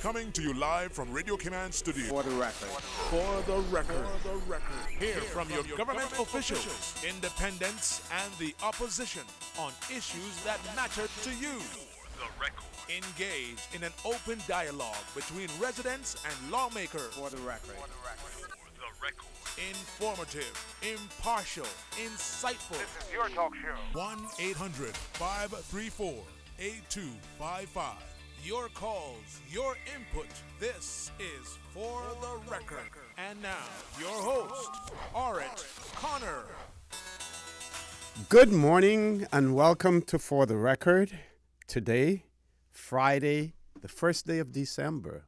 Coming to you live from Radio Cayman Studio. For the record. For the record. Hear from your government officials, independents, and the opposition on issues that matter to you. The record. Engage in an open dialogue between residents and lawmakers. For the record. The record. Informative, impartial, insightful. This is your talk show. 1-800-534-8255. Your calls, your input. This is For the Record. And now, your host, Orit Connor. Good morning and welcome to For the Record. Today, Friday, the first day of December,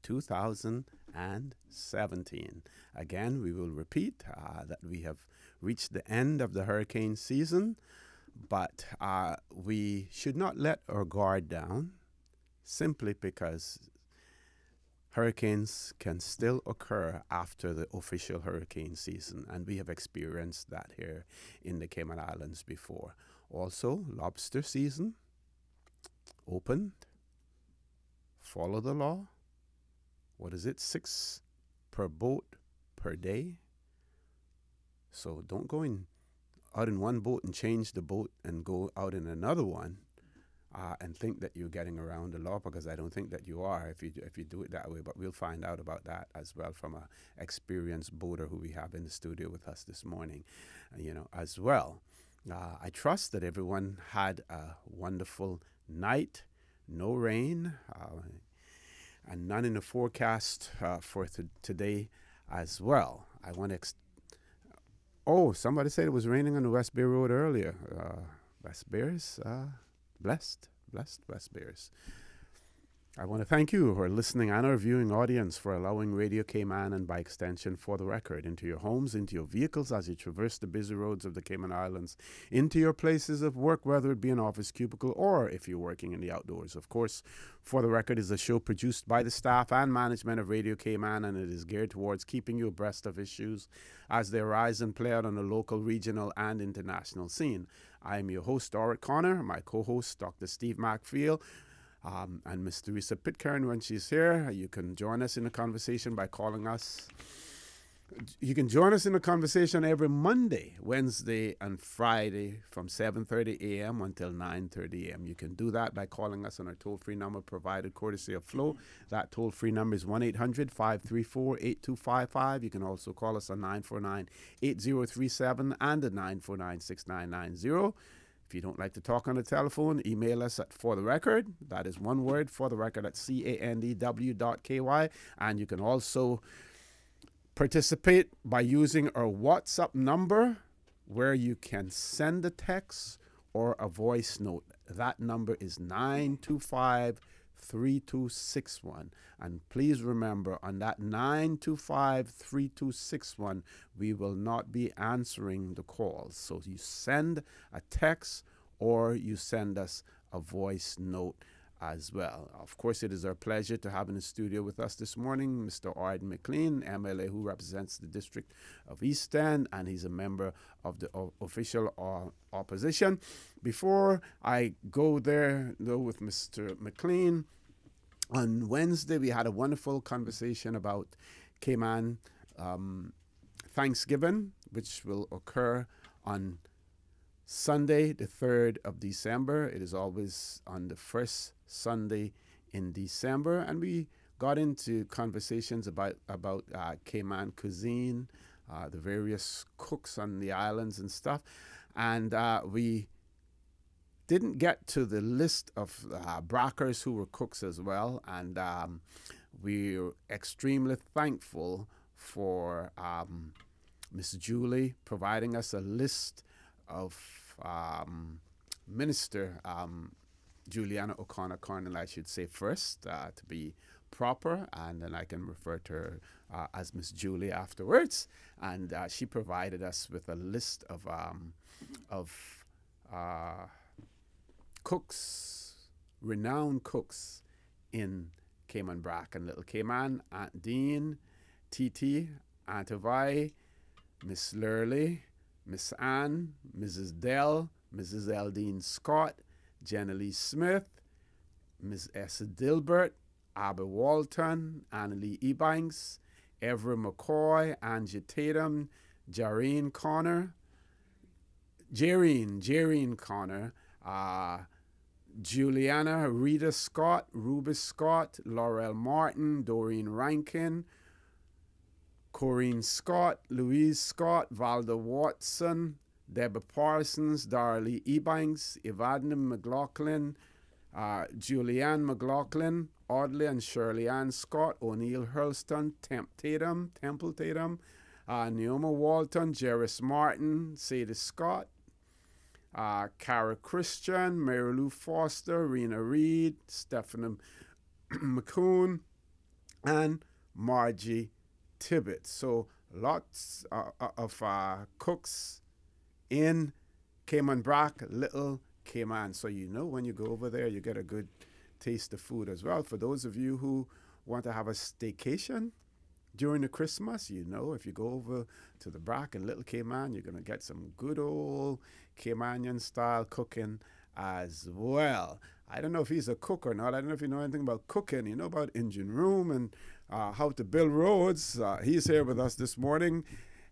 2017. Again, we will repeat that we have reached the end of the hurricane season, but we should not let our guard down simply because hurricanes can still occur after the official hurricane season, and we have experienced that here in the Cayman Islands before. Also, lobster season opened. Follow the law. What is it? 6 per boat per day. So don't go out in one boat and change the boat and go out in another one and think that you're getting around the law, because I don't think that you are if you do it that way. But we'll find out about that as well from an experienced boater who we have in the studio with us this morning, as well. I trust that everyone had a wonderful night. No rain, and none in the forecast for today as well. I want to. Somebody said it was raining on the West Bay Road earlier. West Bears, blessed West Bears. I want to thank you, our listening and our viewing audience, for allowing Radio Cayman and by extension For the Record into your homes, into your vehicles as you traverse the busy roads of the Cayman Islands, into your places of work, whether it be an office cubicle or if you're working in the outdoors. Of course, For the Record is a show produced by the staff and management of Radio Cayman, and it is geared towards keeping you abreast of issues as they arise and play out on the local, regional, and international scene. I am your host, Orit Connor. My co-host, Dr. Steve MacPhail, and Miss Teresa Pitcairn, when she's here. You can join us in the conversation by calling us. You can join us in the conversation every Monday, Wednesday, and Friday from 7:30 a.m. until 9:30 a.m. You can do that by calling us on our toll-free number provided courtesy of Flow. That toll-free number is 1-800-534-8255. You can also call us on 949-8037 and at 949-6990. If you don't like to talk on the telephone, email us at For the Record. That is one word, For the Record, at CANDW.KY. And you can also participate by using our WhatsApp number, where you can send a text or a voice note. That number is 925-3261. And please remember, on that 925-3261, we will not be answering the calls. So you send a text or you send us a voice note as well. Of course, it is our pleasure to have in the studio with us this morning Mr. Arden McLean, MLA, who represents the District of East End, and he's a member of the official opposition. Before I go there, though, with Mr. McLean, on Wednesday we had a wonderful conversation about Cayman Thanksgiving, which will occur on Sunday, the 3rd of December. It is always on the first Sunday in December, and we got into conversations about Cayman cuisine, the various cooks on the islands and stuff, and we didn't get to the list of brackers who were cooks as well, and we're extremely thankful for Miss Julie providing us a list of Minister Juliana O'Connor Cornell, I should say first, to be proper, and then I can refer to her as Miss Julie afterwards. And she provided us with a list of cooks, renowned cooks in Cayman Brac and Little Cayman: Aunt Dean, Titi, Aunt Avai, Miss Lurley, Miss Ann, Mrs. Dell, Mrs. Eldine Scott, Jenna Lee Smith, Miss Essa Dilbert, Abby Walton, Annalie Ebanks, Everett McCoy, Angie Tatum, Jareen Connor, Juliana, Rita Scott, Ruby Scott, Laurel Martin, Doreen Rankin, Corrine Scott, Louise Scott, Valda Watson, Deborah Parsons, Darlie Ebanks, Evadne McLaughlin, Julianne McLaughlin, Audley and Shirley Ann Scott, O'Neill Hurlston, Temple Tatum, Neoma Walton, Jerris Martin, Sadie Scott, Cara Christian, Mary Lou Foster, Rena Reed, Stephanie McCoon, and Margie Tibbet. So lots of cooks in Cayman Brac, Little Cayman. So when you go over there, you get a good taste of food as well. For those of you who want to have a staycation during the Christmas, if you go over to the Brac and Little Cayman, you're going to get some good old Caymanian style cooking as well. I don't know if he's a cook or not. I don't know if you know anything about cooking. You know about engine room and how to build roads. He's here with us this morning.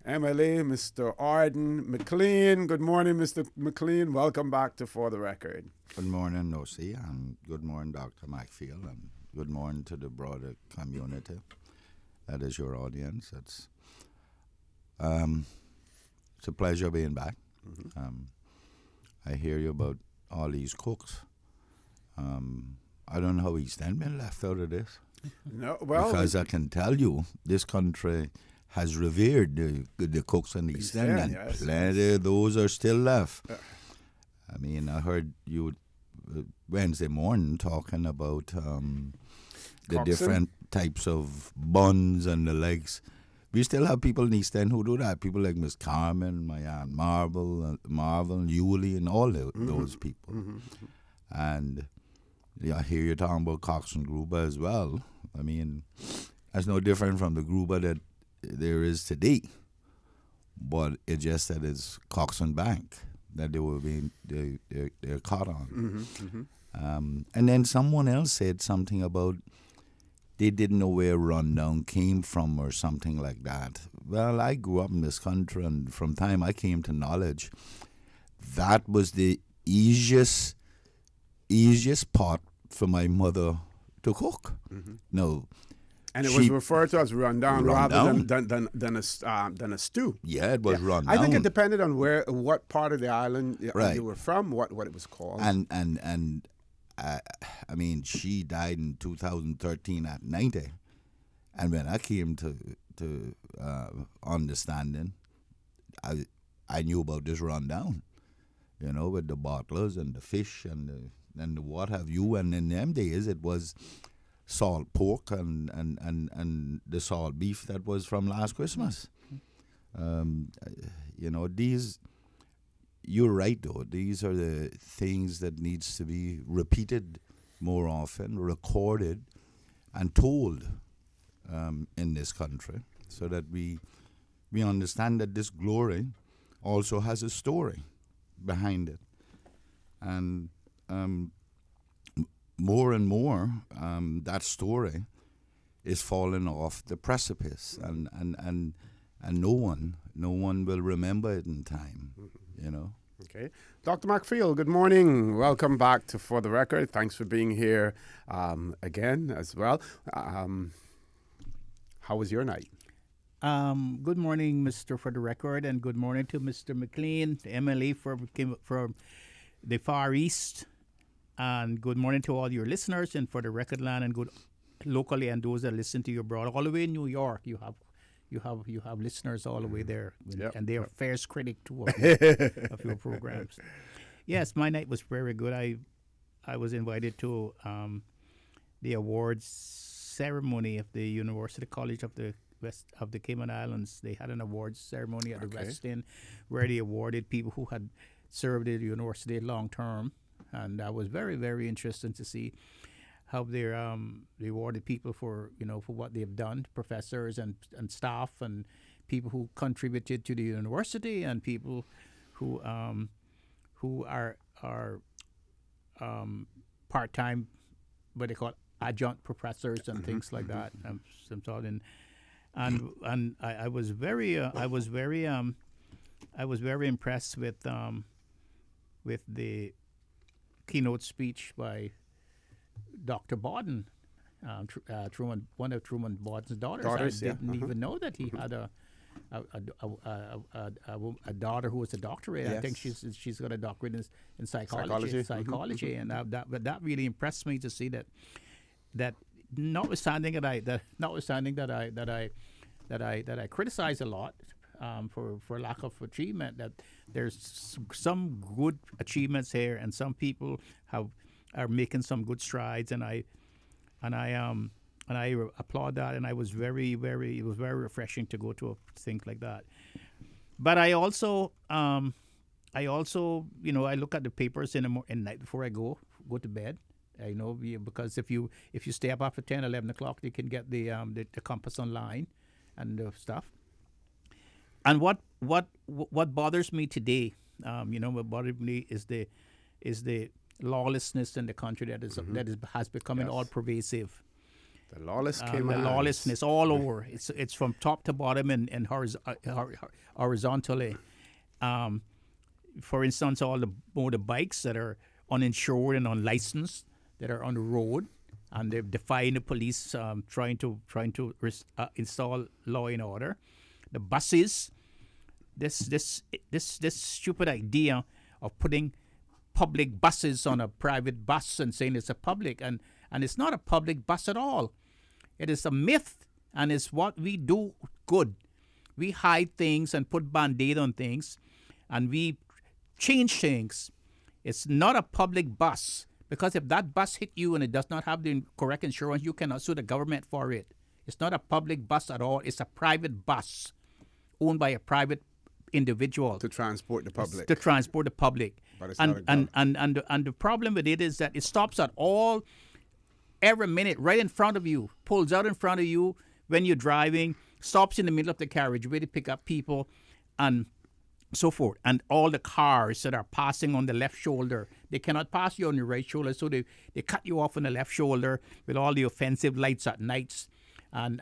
MLA, Mr. Arden McLean. Good morning, Mr. McLean. Welcome back to For the Record. Good morning, Nosy, and good morning, Dr. Macfield, and good morning to the broader community. That is your audience. It's a pleasure being back. Mm-hmm. I hear you about all these cooks. I don't know how East End been left out of this. No, well, because I can tell you, this country has revered the cooks in East End, and yes, plenty of those are still left. I mean, I heard you Wednesday morning talking about the different types of buns and the legs. We still have people in East End who do that. People like Miss Carmen, my Aunt Marvel, Yulee, and all those people. Mm-hmm. And I hear you talking about Cox and Gruber as well. I mean, that's no different from the Gruber that there is today. But it just that it's Cox and Bank that they're caught on. Mm-hmm, mm-hmm. And then someone else said something about they didn't know where rundown came from or something like that. Well, I grew up in this country, and from time I came to knowledge, that was the easiest part for my mother to cook. Mm-hmm. No. And it was referred to as rundown rather than a stew. Yeah, it was rundown. I think it depended on what part of the island you were from, what it was called. And I mean, she died in 2013 at 90. And when I came to understanding, I knew about this rundown, with the bottlers and the fish and the what have you. And in them days, it was salt pork and the salt beef that was from last Christmas. These... You're right, though. These are the things that needs to be repeated more often, recorded, and told in this country, so that we understand that this glory also has a story behind it, and more and more that story is falling off the precipice, and no one will remember it in time. Okay. Dr. Macfield, good morning. Welcome back to For the Record. Thanks for being here again as well. How was your night? Good morning, Mr. For the Record, and good morning to Mr. McLean, the MLA from the Far East. And good morning to all your listeners and For the Record land, and good locally, and those that listen to you abroad. All the way in New York, you have listeners all the way there, yep. And they are fierce critic too of your programs. Yes, my night was very good. I was invited to the awards ceremony of the University College of the West of the Cayman Islands. They had an awards ceremony at the West End where they awarded people who had served at the university long term, and that was very, very interesting to see how they awarded people for what they've done, professors and staff, and people who contributed to the university, and people who are part-time, what they call adjunct professors and things like that. Some sort and I was very impressed with the keynote speech by Dr. Bawden, Truman, one of Truman Bawden's daughters. I didn't even know that he had a daughter who was a doctorate. Yes. I think she's got a doctorate in psychology, and that really impressed me to see that notwithstanding that I criticize a lot for lack of achievement, that there's some good achievements here, and some people are making some good strides, and I applaud that, and it was very refreshing to go to things like that. But I also I look at the papers in the night before I go to bed. I know, because if you stay up after 10, 11 o'clock, you can get the Compass online and stuff. And what bothers me today, what bothers me is the lawlessness in the country that has become all pervasive. The lawlessness, the lawlessness all over. It's from top to bottom and horizontally. For instance, all the motorbikes that are uninsured and unlicensed that are on the road, and they're defying the police, trying to install law and order. The buses, this stupid idea of putting public buses on a private bus and saying it's a public, and it's not a public bus at all. It is a myth, and it's what we do good. We hide things and put Band-Aid on things, and we change things. It's not a public bus, because if that bus hit you and it does not have the correct insurance, you cannot sue the government for it. It's not a public bus at all. It's a private bus owned by a private individual. To transport the public. To transport the public. But it's and the problem with it is that it stops at every minute right in front of you, pulls out in front of you when you're driving, stops in the middle of the carriageway to pick up people, and so forth. And all the cars that are passing on the left shoulder, they cannot pass you on the right shoulder, so they cut you off on the left shoulder with all the offensive lights at nights and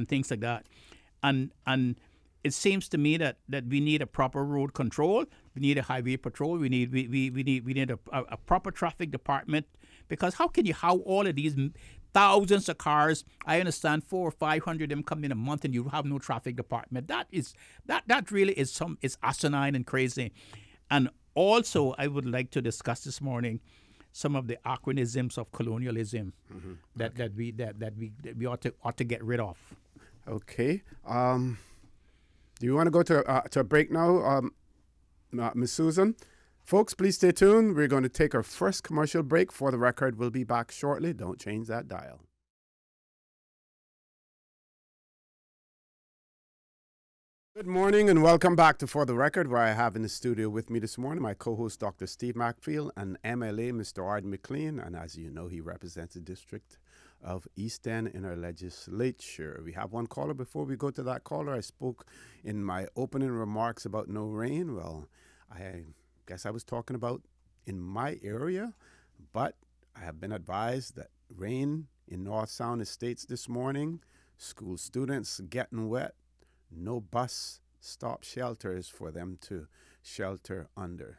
things like that. And it seems to me that we need a proper road control. We need a highway patrol. We need a proper traffic department, because how can you how all of these thousands of cars? I understand 400 or 500 of them come in a month, and you have no traffic department. That really is asinine and crazy. And also, I would like to discuss this morning some of the anachronisms of colonialism that we ought to get rid of. Okay. Do you want to go to a break now, Ms. Susan? Folks, please stay tuned. We're going to take our first commercial break. For the record, we'll be back shortly. Don't change that dial. Good morning and welcome back to For the Record, where I have in the studio with me this morning my co-host, Dr. Steve Macfield, and MLA, Mr. Arden McLean. And as you know, he represents the District of East End in our legislature. We have one caller. Before we go to that caller, I spoke in my opening remarks about no rain. Well, I guess I was talking about in my area, but I have been advised that rain in North Sound Estates this morning, school students getting wet, no bus stop shelters for them to shelter under.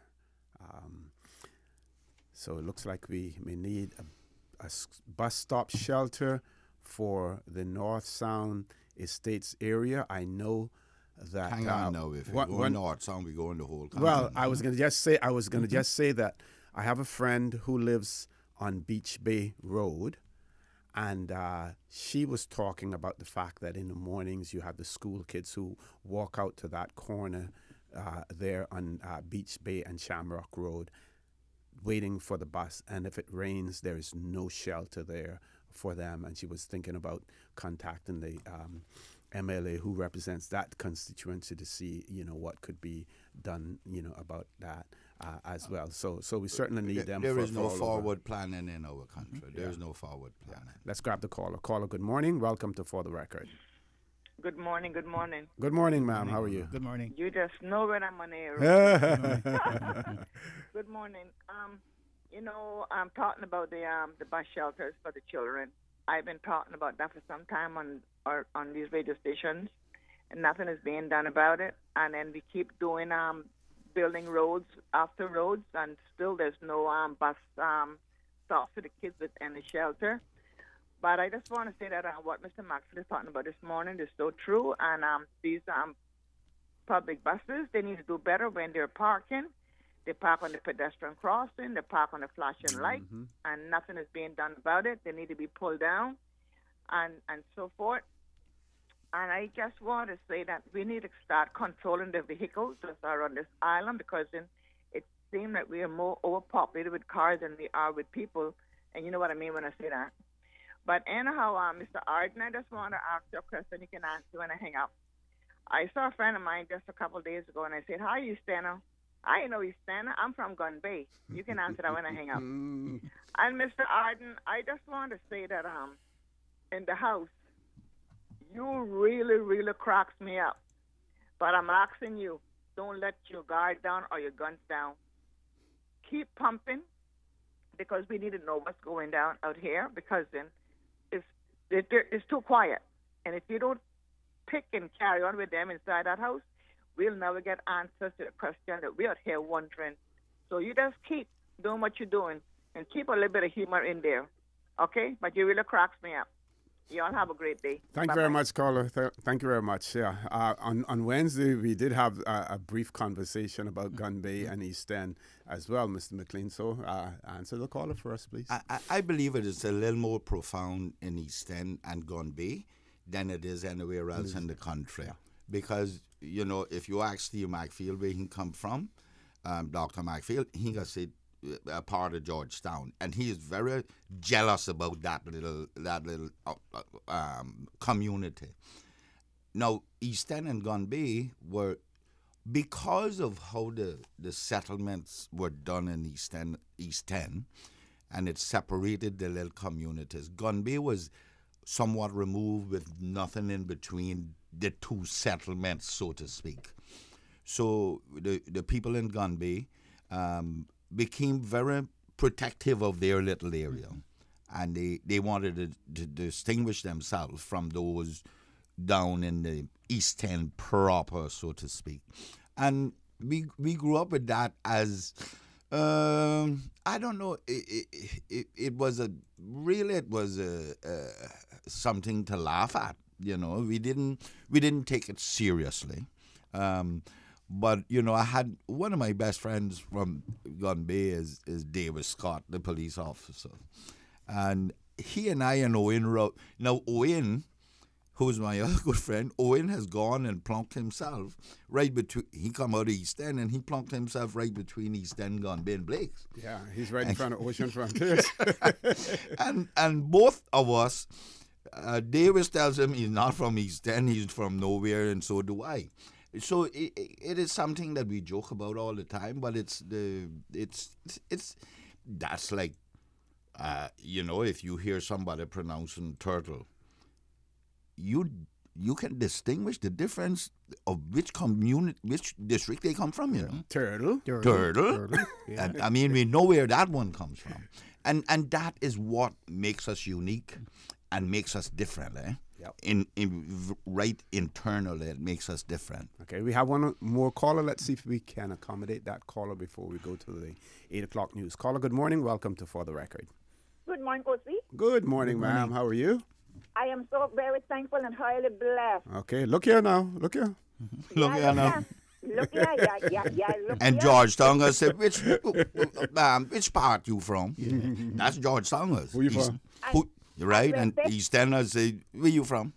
So it looks like we may need a bus stop shelter for the North Sound Estates area. I know that. Hang on now, if we go North Sound, we go in the whole country. Well, I was going to just say, that I have a friend who lives on Beach Bay Road, and she was talking about the fact that in the mornings you have the school kids who walk out to that corner there on Beach Bay and Shamrock Road, waiting for the bus, and if it rains, there is no shelter there for them. And she was thinking about contacting the MLA who represents that constituency to see, what could be done, about that as well. So we certainly need them. There is no forward planning in our country. There is no forward planning. Let's grab the caller. Caller, good morning. Welcome to For the Record. Good morning, good morning. Good morning, ma'am. How are you? Good morning. You just know when I'm on air. Good morning. I'm talking about the bus shelters for the children. I've been talking about that for some time on these radio stations, and nothing is being done about it. And then we keep doing building roads after roads, and still there's no bus stops for the kids within the shelter. But I just want to say that what Mr. Maxwell is talking about this morning is so true. And these public buses, they need to do better when they're parking. They park on the pedestrian crossing, they park on the flashing light, and nothing is being done about it. They need to be pulled down and so forth. And I just want to say that we need to start controlling the vehicles that are on this island, because it seems that we are more overpopulated with cars than we are with people. And you know what I mean when I say that. But anyhow, Mr. Arden, I just want to ask you a question you can answer when I hang up. I saw a friend of mine just a couple of days ago, and I said, "How are you, Stena?" "I know you, Stena. I'm from Gun Bay." You can answer that when I hang up. And Mr. Arden, I just want to say that in the house, you really, really cracks me up. But I'm asking you, don't let your guard down or your guns down. Keep pumping, because we need to know what's going down out here, because then it's too quiet. And if you don't pick and carry on with them inside that house, we'll never get answers to the question that we're out here wondering. So you just keep doing what you're doing and keep a little bit of humor in there, okay? But you really cracks me up. You all have a great day. Thank you very much, caller. Thank you very much. Yeah. On Wednesday, we did have a brief conversation about Gun Bay and East End as well, Mr. McLean. So answer the caller for us, please. I believe it is a little more profound in East End and Gun Bay than it is anywhere else in the country. Yeah. Because, if you ask Steve McField where he come from, Dr. McField, he got said a part of Georgetown, and he is very jealous about that little community. Now, East End and Gun Bay were, because of how the settlements were done in East End, and it separated the little communities. Gun Bay was somewhat removed with nothing in between the two settlements, so to speak. So the people in Gun Bay became very protective of their little area, and they wanted to distinguish themselves from those down in the East End proper, so to speak. And we grew up with that as I don't know. It was something to laugh at. We didn't take it seriously. But I had one of my best friends from Gun Bay is David Scott, the police officer, and he and I and Owen wrote. Now Owen, who's my other good friend, Owen has gone and plunked himself right between. He come out of East End and he plunked himself right between East End, Gun Bay, and Blake's. Yeah, he's right in front of Ocean Frontiers. and both of us, Davis tells him he's not from East End, he's from nowhere, and so do I. So it is something that we joke about all the time, but that's like, if you hear somebody pronouncing turtle, you can distinguish the difference of which district they come from, Turtle. Yeah. And, we know where that one comes from. And that is what makes us unique and makes us different, Yep. Right internally, it makes us different. Okay, we have one more caller. Let's see if we can accommodate that caller before we go to the 8 o'clock news. Caller, good morning. Welcome to For the Record. Good morning, Coach. Good morning, ma'am. How are you? I am so very thankful and highly blessed. Okay, look here now. Look here. Look here now. Look here, look and here. Georgetown said, which part you from? That's Georgetown. Who you from? Right, and East End say, where you from?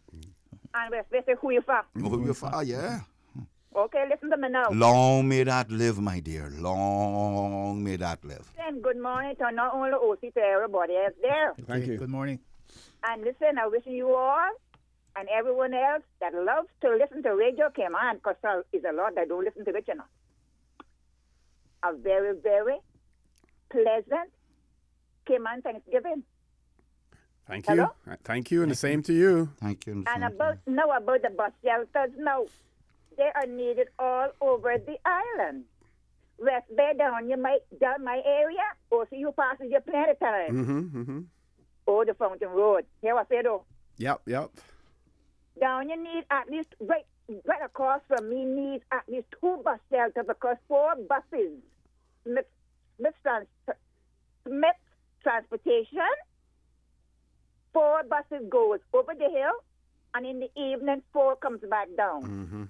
And we say, who you from? Who you from? Yeah. Okay, listen to me now. Long may that live, my dear. Long may that live. And good morning to not only OC, to everybody else there. Thank you. Good morning. And listen, I wish you all and everyone else that loves to listen to Radio Cayman, because there's a lot that don't listen to it, a very, very pleasant Cayman Thanksgiving. Thank you. Hello? Thank you, and the same to you. Thank you. And about the bus shelters now, they are needed all over the island. West Bay down, you might down my area, or see you passing your plenty time. Or the Fountain Road. Hear what I say though? Yep. Down you need at least right across from me needs at least 2 bus shelters because 4 buses. Smith Transportation. 4 buses goes over the hill, and in the evening 4 comes back down.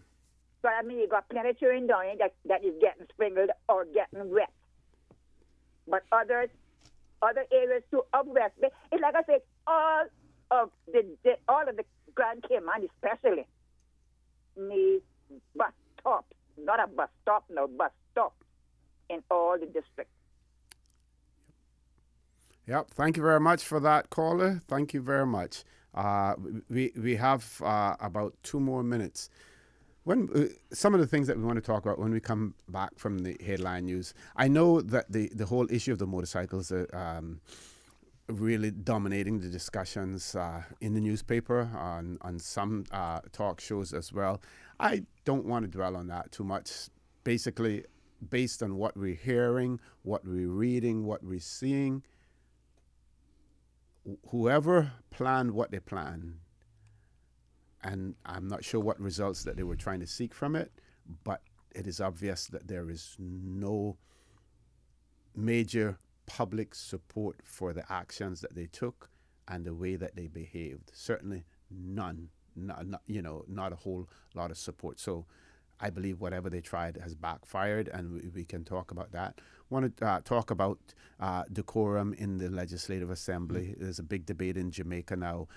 So I mean you got plenty of children down here that is getting sprinkled or getting wet. But other areas too up west, it's like I said, all of the Grand Cayman especially need bus stops, not a bus stop, no bus stop in all the districts. Yep. Thank you very much for that, caller. Thank you very much. We have about 2 more minutes. When some of the things that we want to talk about when we come back from the headline news, I know that the whole issue of the motorcycles are really dominating the discussions in the newspaper, on some talk shows as well. I don't want to dwell on that too much. Basically, based on what we're hearing, what we're reading, what we're seeing, whoever planned what they planned, and I'm not sure what results that they were trying to seek from it, but it is obvious that there is no major public support for the actions that they took and the way that they behaved. Certainly none, not a whole lot of support. So I believe whatever they tried has backfired, and we can talk about that. Want to talk about decorum in the Legislative Assembly. There's a big debate in Jamaica now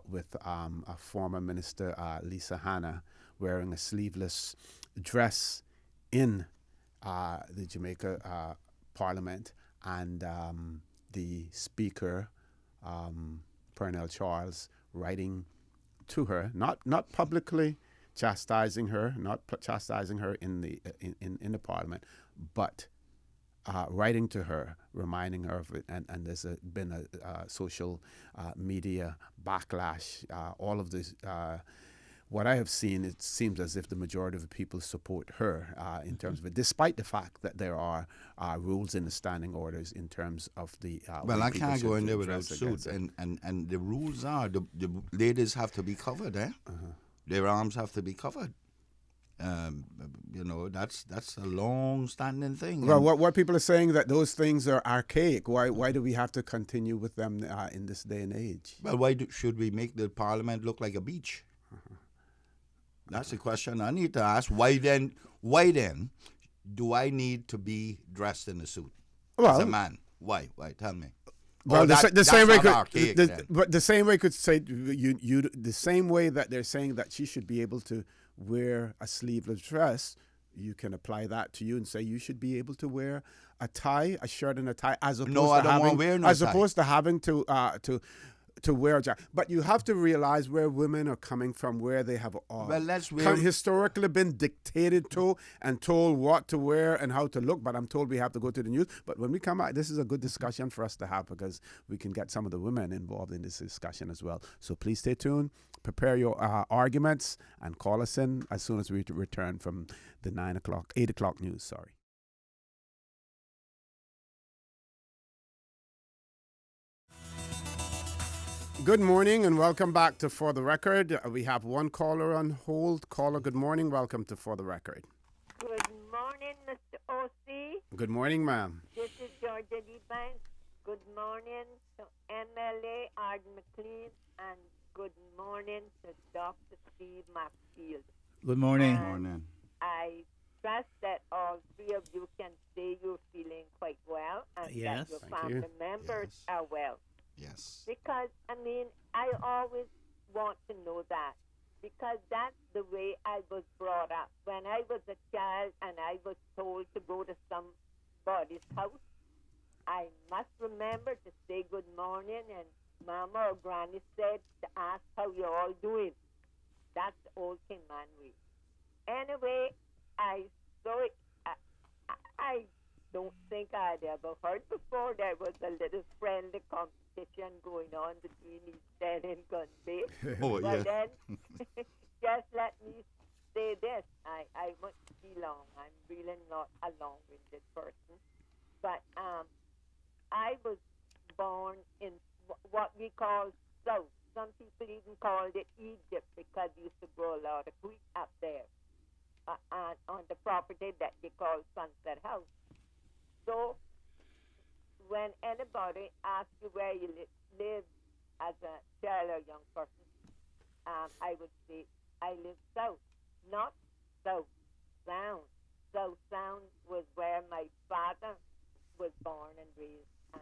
with a former minister, Lisa Hanna, wearing a sleeveless dress in the Jamaica Parliament, and the Speaker, Pernell Charles, writing to her, not publicly chastising her, in the Parliament, but writing to her, reminding her of it, and there's been a social media backlash. All of this, what I have seen, it seems as if the majority of the people support her in terms of it, despite the fact that there are rules in the standing orders in terms of the. Well, I can't go in there without suit, and the rules are the ladies have to be covered, Their arms have to be covered. That's a long-standing thing. Well, what people are saying that those things are archaic. Why do we have to continue with them in this day and age? Well, why should we make the Parliament look like a beach? That's the question I need to ask. Why then do I need to be dressed in a suit as a man? Why? Tell me. Well, the same way could say the same way that they're saying that she should be able to wear a sleeveless dress, you can apply that to you and say you should be able to wear a tie, a shirt and a tie, as opposed to having to wear a jacket. But you have to realize where women are coming from, where they have historically been dictated to and told what to wear and how to look. But I'm told we have to go to the news. But when we come out, this is a good discussion for us to have, because we can get some of the women involved in this discussion as well. So please stay tuned, prepare your arguments, and call us in as soon as we return from the 8 o'clock news. Sorry. Good morning and welcome back to For the Record. We have one caller on hold. Caller, good morning. Welcome to For the Record. Good morning, Mr. O.C. Good morning, ma'am. This is Georgia D. Banks. Good morning to MLA Ard McLean, and good morning to Dr. Steve Maxfield. Good morning. Good morning. I trust that all 3 of you can say you're feeling quite well, and Yes. that your Thank family you. members Yes. are well. Yes. Because, I always want to know that, because that's the way I was brought up. When I was a child and I was told to go to somebody's house, I must remember to say good morning, and Mama or Granny said to ask how you're all doing. That's the old Cayman way. Anyway, I don't think I'd ever heard before there was a little friendly competition going on between East End and Gun Bay. Oh, But yeah. then, just let me say this. I won't be long. I'm really not a long-winded person. But I was born in what we call South. Some people even called it Egypt because we used to grow a lot of wheat up there on the property that they call Sunset House. So when anybody asks you where you live as a child or young person, I would say I live south, not South Sound. South Sound was where my father was born and raised, and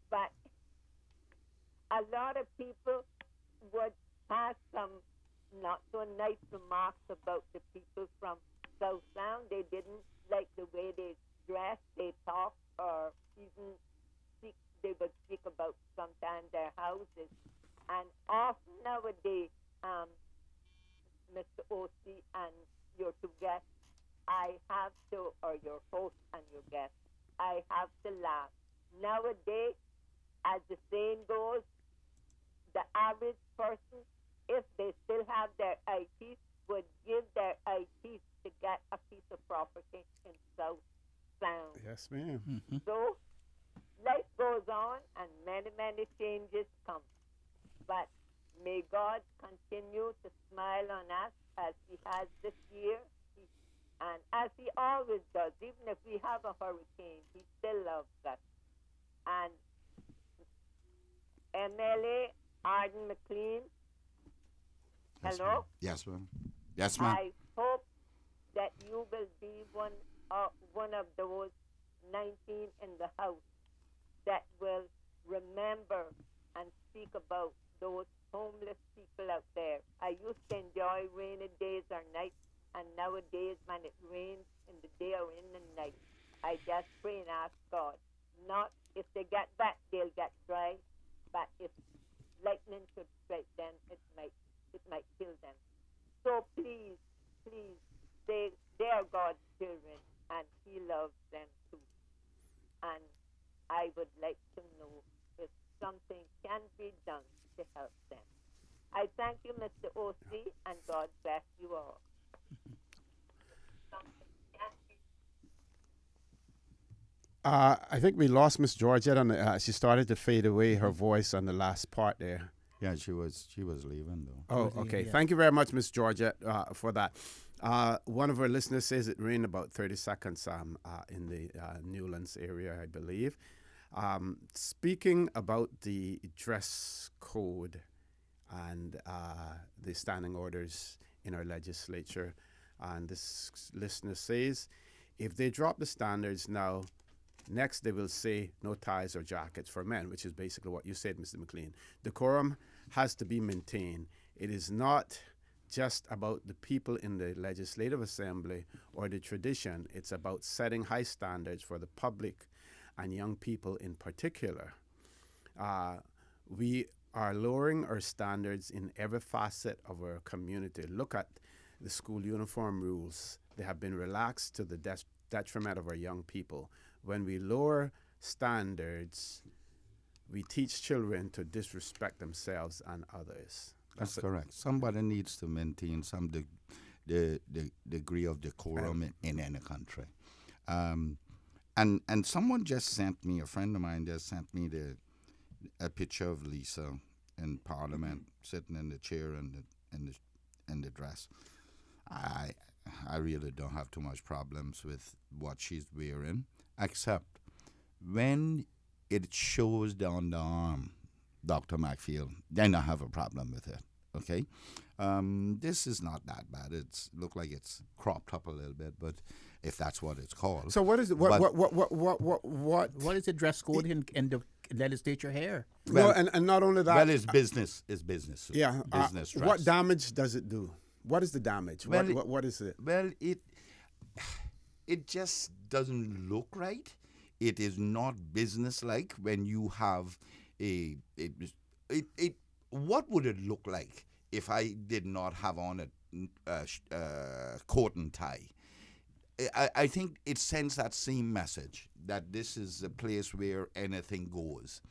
but a lot of people would have some not so nice remarks about the people from South Sound. They didn't like the way they dressed, they talked, or even they would speak about sometimes their houses. And often nowadays, Mr. O.C. and your two guests, I have to, or your host and your guest, I have to laugh. Nowadays, as the saying goes, the average person, if they still have their ITs, would give their ITs to get a piece of property in South Sound. Yes, ma'am. Mm-hmm. So life goes on and many, many changes come. But may God continue to smile on us as He has this year. And as He always does, even if we have a hurricane, He still loves us. And MLA Arden McLean, Yes, hello? ma'am. Yes, ma'am. Yes, ma'am. I hope that you will be one of those 19 in the House that will remember and speak about those homeless people out there. I used to enjoy rainy days or nights, and nowadays when it rains in the day or in the night, I just pray and ask God. Not if they get back, they'll get dry, but if lightning should strike them, it might kill them. So please, they are God's children, and He loves them too. And I would like to know if something can be done to help them. I thank you, Mr. O.C., and God bless you all. I think we lost Miss Georgette on she started to fade away, her voice on the last part there. Yeah, she was leaving though. Oh, okay. Thank you very much, Miss Georgette, for that. One of our listeners says it rained about 30 seconds in the Newlands area, I believe. Speaking about the dress code and the standing orders in our legislature, and this listener says, if they drop the standards now, next they will say no ties or jackets for men, which is basically what you said, Mr. McLean. Decorum has to be maintained. It is not just about the people in the Legislative Assembly or the tradition. It's about setting high standards for the public and young people in particular. We are lowering our standards in every facet of our community. Look at the school uniform rules. They have been relaxed to the detriment of our young people. When we lower standards, we teach children to disrespect themselves and others. That's correct. Somebody needs to maintain some degree of decorum in any country. And someone just sent me, a friend of mine just sent me a picture of Lisa in Parliament sitting in the chair in the dress. I really don't have too much problems with what she's wearing, except when it shows down the arm, Dr. Macfield, then I have a problem with it. Okay, this is not that bad. It's look like it's cropped up a little bit, but if that's what it's called. So what is it? What is the dress code in the legislature here? Well, and not only that. Well, it's business. It's business. Yeah. Business dress. What damage does it do? What is the damage? Well, what is it? Well, it just doesn't look right. It is not business-like when you have what would it look like if I did not have on a coat and tie? I think it sends that same message that this is a place where anything goes.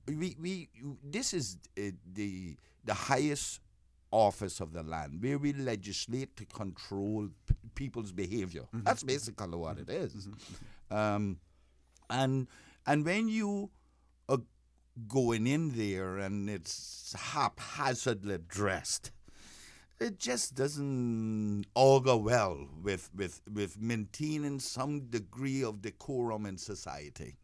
This is the highest office of the land, where we legislate to control people's behavior. That's basically what it is. And when you are going in there and it's haphazardly dressed, it just doesn't augur well with maintaining some degree of decorum in society.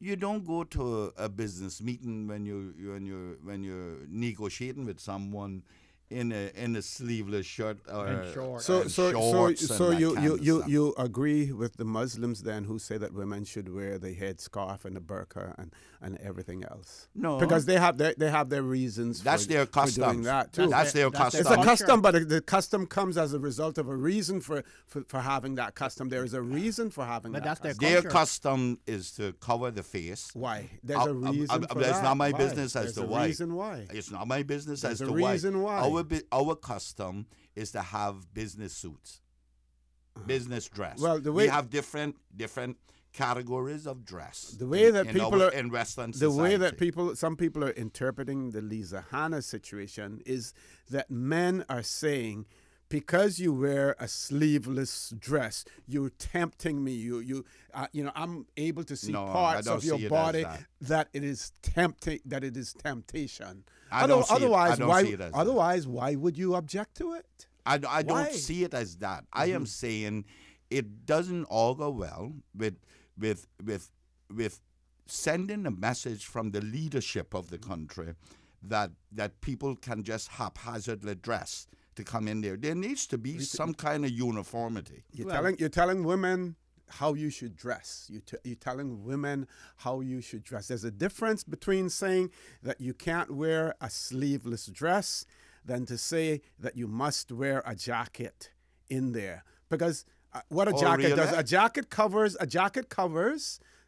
You don't go to a business meeting when you're negotiating with someone in a sleeveless shirt or shorts. So you agree with the Muslims then who say that women should wear the headscarf and the burqa and everything else? No, because they have their reasons. That's their custom. For doing that too. That's their custom. It's a custom, but the custom comes as a result of a reason for having that custom. There is a reason for having that. That's custom. Their custom is to cover the face. Why? There's a reason for It's that. not my Why? business as There's to a why. reason why. It's not my business There's as a to why. reason why. Our custom is to have business suits, business dress. Well, the way we have different categories of dress. The way that people are in Western the society. way that some people are interpreting the Lisa Hanna situation is that men are saying, because you wear a sleeveless dress, you're tempting me. I'm able to see parts of your body that it is tempting. That it is temptation. Otherwise, why would you object to it? I don't see it as that. I am saying it doesn't augur well with sending a message from the leadership of the country that people can just haphazardly dress to come in there. There needs to be some kind of uniformity. You're telling women how you should dress. You're telling women how you should dress. There's a difference between saying that you can't wear a sleeveless dress than to say that you must wear a jacket in there. Because what a jacket does, a jacket covers,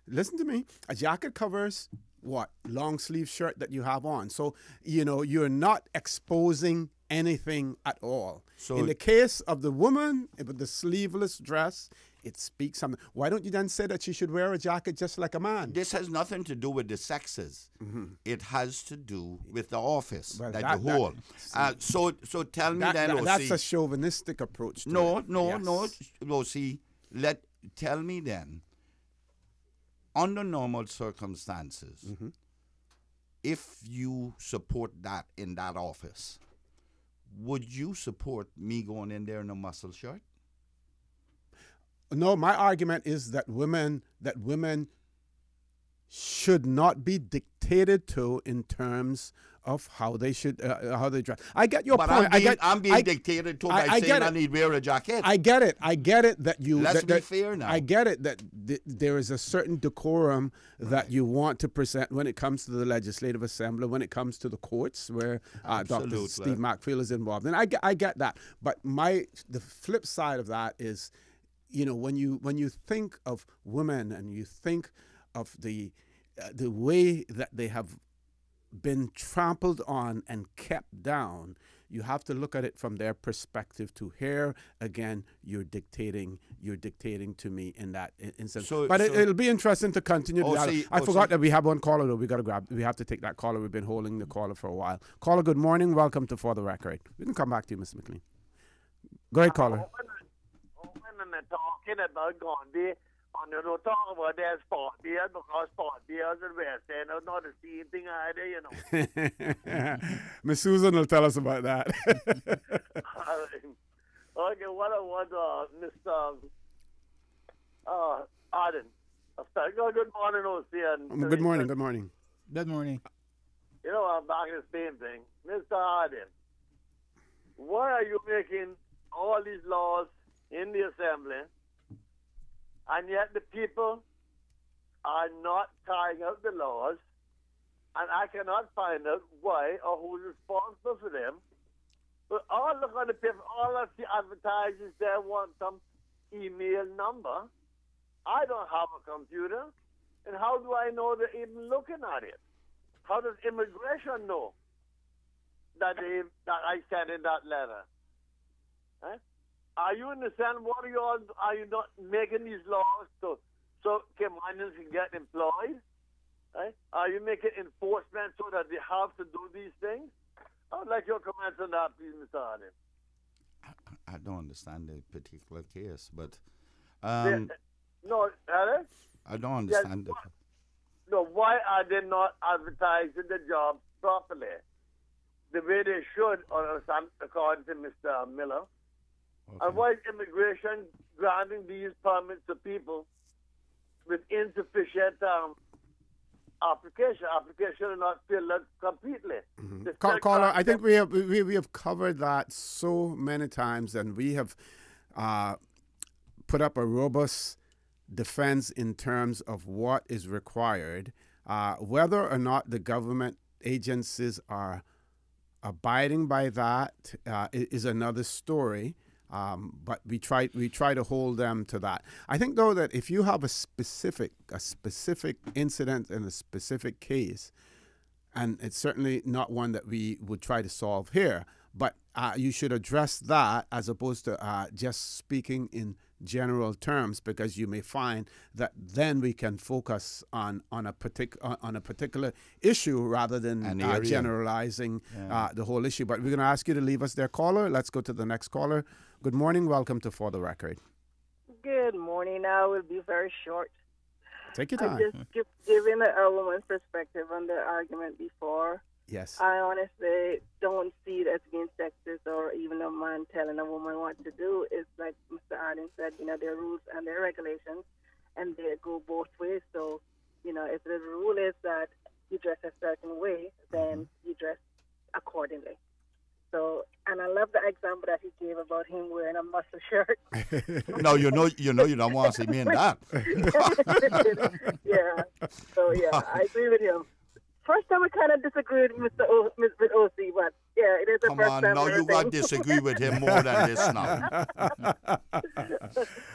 listen to me, a jacket covers what? Long sleeve shirt that you have on. So, you're not exposing anything at all. So in the case of the woman with the sleeveless dress, it speaks something. Why don't you then say that she should wear a jacket just like a man? This has nothing to do with the sexes. It has to do with the office, well, the whole. So tell me then, that's a chauvinistic approach to it. No. See, tell me then, under normal circumstances, if you support that in that office, would you support me going in there in a muscle shirt? No, my argument is that women should not be dictated to in terms of how they should how they dress. I get your point. I'm being dictated to by saying I need to wear a jacket. I get it that you. Let's be fair now. I get it that there is a certain decorum that you want to present when it comes to the Legislative Assembly, when it comes to the courts, where Dr. Steve Macphail is involved, and I get that. But the flip side of that is, when you think of women and you think of the way that they have been trampled on and kept down, you have to look at it from their perspective too. Here again, you're dictating to me in that instance. It'll be interesting to continue. I forgot that we have one caller though. We have to take that caller. We've been holding the caller for a while. Caller, good morning. Welcome to For the Record. We can come back to you, Mr. McLean. Go ahead, caller. Women are talking about Gandhi. And you don't talk about their sport beers because sport beers and West End are not the same thing either, Miss Susan will tell us about that. Okay, what I want, Mr. Arden. Good morning, Ocean. Good morning. Good morning. I'm back in the same thing. Mr. Arden, why are you making all these laws in the Assembly, and yet the people are not carrying out the laws, and I cannot find out why or who's responsible for them? But all look on the paper, all of the advertisers there want some email number. I don't have a computer, and how do I know they're even looking at it? How does immigration know that I sent in that letter? Eh? Are you understand what are you not making these laws so Caymanians can get employed? Right? Are you making enforcement so that they have to do these things? I would like your comments on that, please, Mr. Harding. I don't understand the particular case, but No, Alex? I don't understand Yes, no, why are they not advertising the job properly? The way they should, according to Mr. Miller. Okay. And why is immigration granting these permits to people with insufficient application? Application are not filled out completely. Caller, I think we have covered that so many times, and we have put up a robust defense in terms of what is required. Whether or not the government agencies are abiding by that is another story. But we try to hold them to that. I think, though, that if you have a specific incident in a specific case, and it's certainly not one that we would try to solve here, but you should address that as opposed to just speaking in general terms, because you may find that then we can focus on a particular issue rather than generalizing the whole issue. But we're going to ask you to leave us there, caller. Let's go to the next caller. Good morning. Welcome to For the Record. Good morning. I will be very short. Take your time. I just giving a woman's perspective on the argument before. Yes. I honestly don't see it as being sexist or even a man telling a woman what to do. It's like Mr. Arden said, there are rules and there are regulations, and they go both ways. So, if the rule is that you dress a certain way, then you dress accordingly. So, and I love the example that he gave about him wearing a muscle shirt. No, you don't want to see me in that. Yeah. So, I agree with him. First time I kind of disagreed with with OC, but yeah, it is the first time. Come on, now you got to disagree with him more than this now.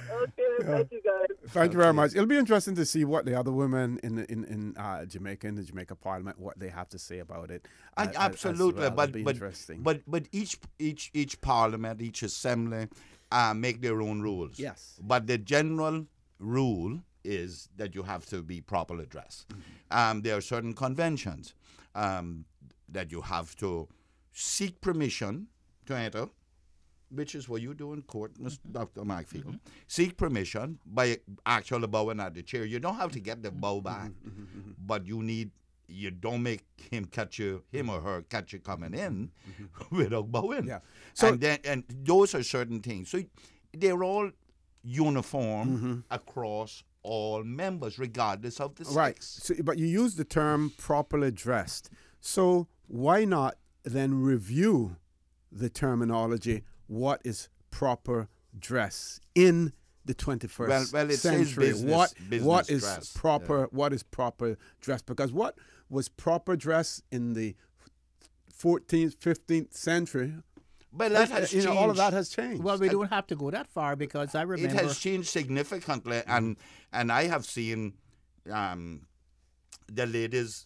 Okay, thank you guys. Thank you very much. It'll be interesting to see what the other women in Jamaica, in the Jamaica Parliament, what they have to say about it. Absolutely, well. but each Parliament, each assembly, make their own rules. Yes, but the general rule is that you have to be properly dressed. There are certain conventions that you have to seek permission to enter, which is what you do in court, Mr. Dr. McField. Seek permission by actually bowing at the chair. You don't have to get the bow back, but you don't make him or her catch you coming in without bowing. Yeah. So and those are certain things. So they're all uniform across all members, regardless of the sex. Right. So, but you use the term properly dressed. So why not then review the terminology? What is proper dress in the 21st well, it century? says business what is dress. proper? Yeah. What is proper dress? Because what was proper dress in the 14th, 15th century? But that has changed. All of that has changed. Well, we don't have to go that far because I remember it has changed significantly, and I have seen the ladies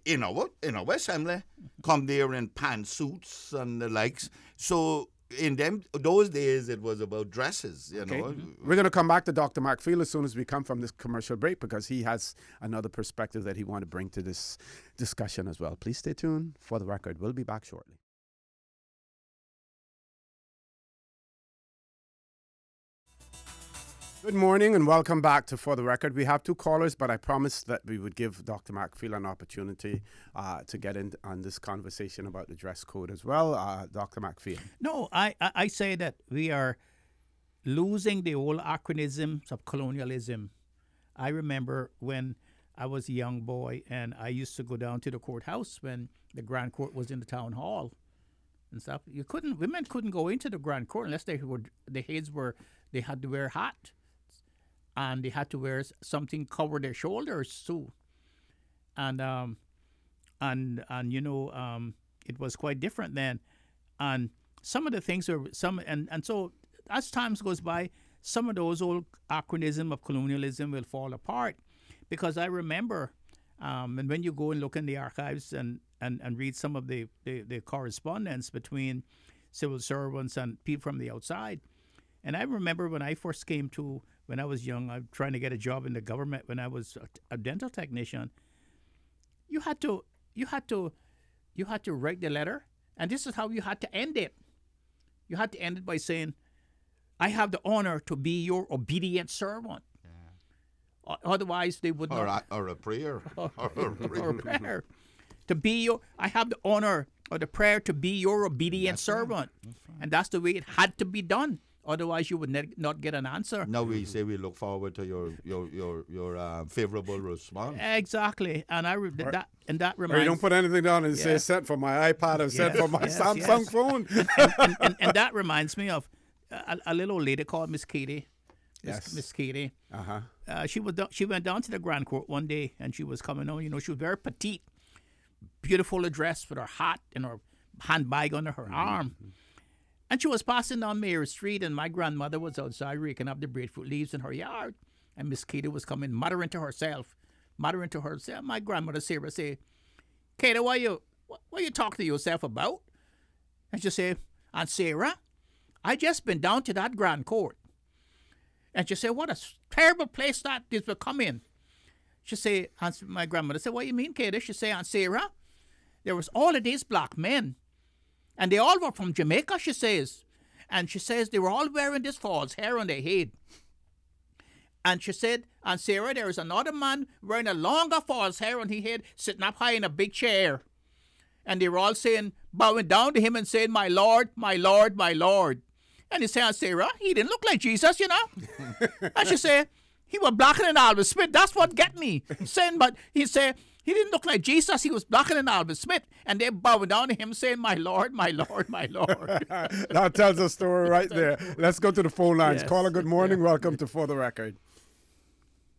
in our assembly come there in pantsuits and the likes. So in those days, it was about dresses. Okay. We're going to come back to Dr. McField as soon as we come from this commercial break, because he has another perspective that he wants to bring to this discussion as well. Please stay tuned for the record. We'll be back shortly. Good morning and welcome back to For the Record. We have two callers, but I promised that we would give Dr. McField an opportunity to get in on this conversation about the dress code as well. Dr. McField. No, I say that we are losing the old anachronisms of colonialism. I remember when I was a young boy and I used to go down to the courthouse when the Grand Court was in the town hall and stuff. Women couldn't go into the Grand Court unless they had to wear a hat. And they had to wear something cover their shoulders too, and it was quite different then. And some of the things are and so as times goes by, some of those old anachronisms of colonialism will fall apart, because I remember, and when you go and look in the archives and read some of the correspondence between civil servants and people from the outside, and I remember when I first came to. When I was young, I was trying to get a job in the government. When I was a dental technician, you had to write the letter, And this is how you had to end it. You had to end it by saying, I have the honor to be your obedient servant. Otherwise, they would not. Or a prayer. Or a prayer. To be your, I have the honor or the prayer to be your obedient servant. Right. And that's the way it had to be done. Otherwise, you would not get an answer. Now we say we look forward to your favorable response. Exactly, and that reminds. Or you don't put anything down and say sent for my iPad or sent for my Samsung phone. and that reminds me of a little old lady called Miss Katie. Miss Katie. She went down to the Grand Court one day, and she was coming on. You know, she was very petite, beautiful dress with her hat and her handbag under her arm. And she was passing down Mary Street, and my grandmother was outside raking up the breadfruit leaves in her yard. And Miss Katie was coming, muttering to herself. My grandmother Sarah say, Katie, what you talking to yourself about? And she say, Aunt Sarah, I just been down to that Grand Court. And she said, what a terrible place that this will come in. She say, my grandmother said, what you mean, Katie? She say, Aunt Sarah, there was all of these black men. And they all were from Jamaica, she says. And she says they were all wearing this false hair on their head. And she said, Aunt Sarah, there is another man wearing a longer false hair on his head, sitting up high in a big chair. And they were all saying, bowing down to him and saying, my Lord, my Lord, my Lord. And he said, Aunt Sarah, he didn't look like Jesus, you know. And she said, he was blacker than Albert Smith. That's what get me. Saying, but he said, he didn't look like Jesus. He was blacker than Albert Smith. And they bowing down to him saying, my Lord, my Lord, my Lord. That tells a story right there. Let's go to the phone lines. Yes. Caller, good morning. Welcome to For the Record.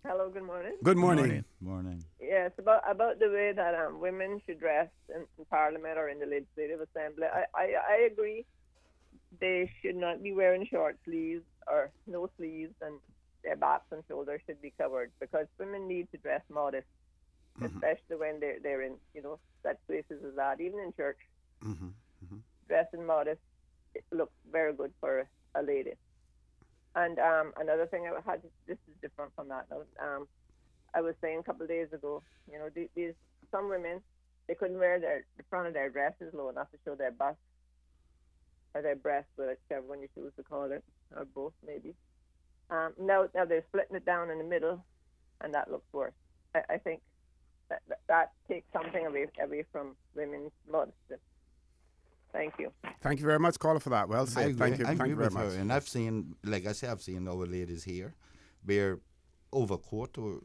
Hello, good morning. Good morning. Morning. Yes, about the way that women should dress in Parliament or in the Legislative Assembly. I agree. They should not be wearing short sleeves or no sleeves, and their backs and shoulders should be covered, because women need to dress modest, especially when they're in, such places as that, even in church. Dressing modest, it looks very good for a lady. And another thing I had, this is different from that. I was saying a couple of days ago, these some women, they couldn't wear the front of their dresses low enough to show their bust or their breast, whichever one you choose to call it, or both maybe. Now they're splitting it down in the middle, and that looks worse. I think that takes something away from women's modesty. Thank you. Thank you very much, caller, for that. Well said. Thank you. I Thank you very with her. much. And I've seen, like I say, I've seen our ladies here wear overcoat or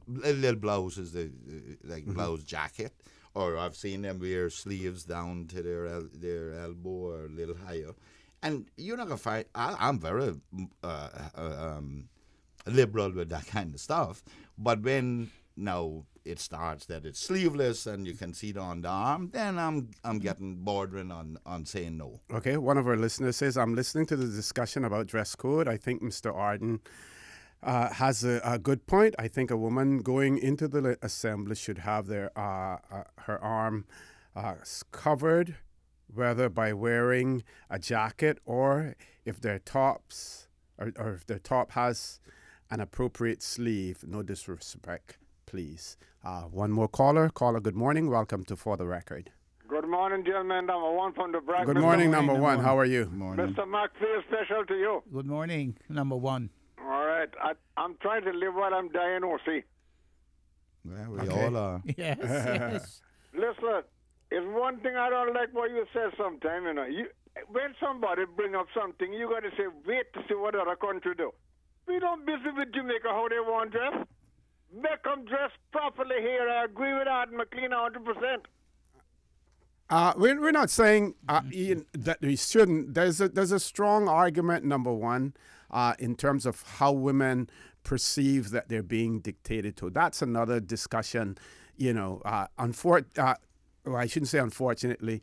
little blouses, blouse jacket, or I've seen them wear sleeves down to their elbow or a little higher. And you're not gonna find. I'm very liberal with that kind of stuff. But when now it starts that it's sleeveless and you can see it on the arm, then I'm getting bordering on saying no. Okay, one of our listeners says, I'm listening to the discussion about dress code. I think Mr. Arden has a good point. I think a woman going into the assembly should have her arm covered, whether by wearing a jacket or if their tops or if their top has an appropriate sleeve. No disrespect, please. One more caller. Caller, good morning. Welcome to For the Record. Good morning, gentlemen. Number one from the Brack. Good morning, number one. How are you? Morning. Mr. McPhee, special to you. Good morning, number one. All right. I'm trying to live while I'm dying, OC. Well, we all are. Yes, yes. Listen, it's one thing I don't like what you said sometime, when somebody bring up something, you got to say, wait to see what other country do. We don't busy with Jamaica how they want dress. Make them dress properly here. I agree with that, McLean, 100%. We're not saying Ian, that we shouldn't. There's a strong argument, number one, in terms of how women perceive that they're being dictated to. That's another discussion. I shouldn't say unfortunately.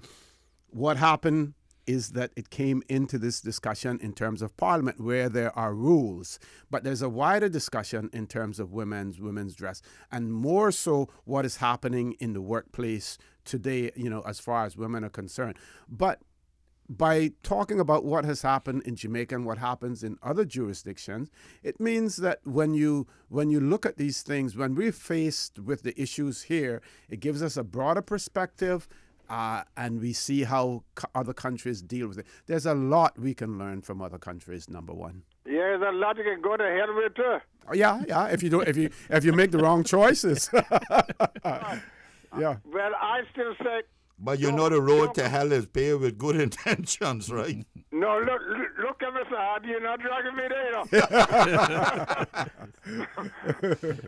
What happened is that it came into this discussion in terms of Parliament where there are rules, but there's a wider discussion in terms of women's dress, and more so what is happening in the workplace today, as far as women are concerned. But by talking about what has happened in Jamaica and what happens in other jurisdictions, it means that when you look at these things, when we're faced with the issues here, it gives us a broader perspective and we see how other countries deal with it. There's a lot we can learn from other countries. Number one. Yeah, there's a lot you can go to hell with too. Oh, yeah. If you don't, if you make the wrong choices. Yeah. Well, I still say. But you know the road to hell is paved with good intentions, right? No, look at Mr. Hardy. You're not dragging me there,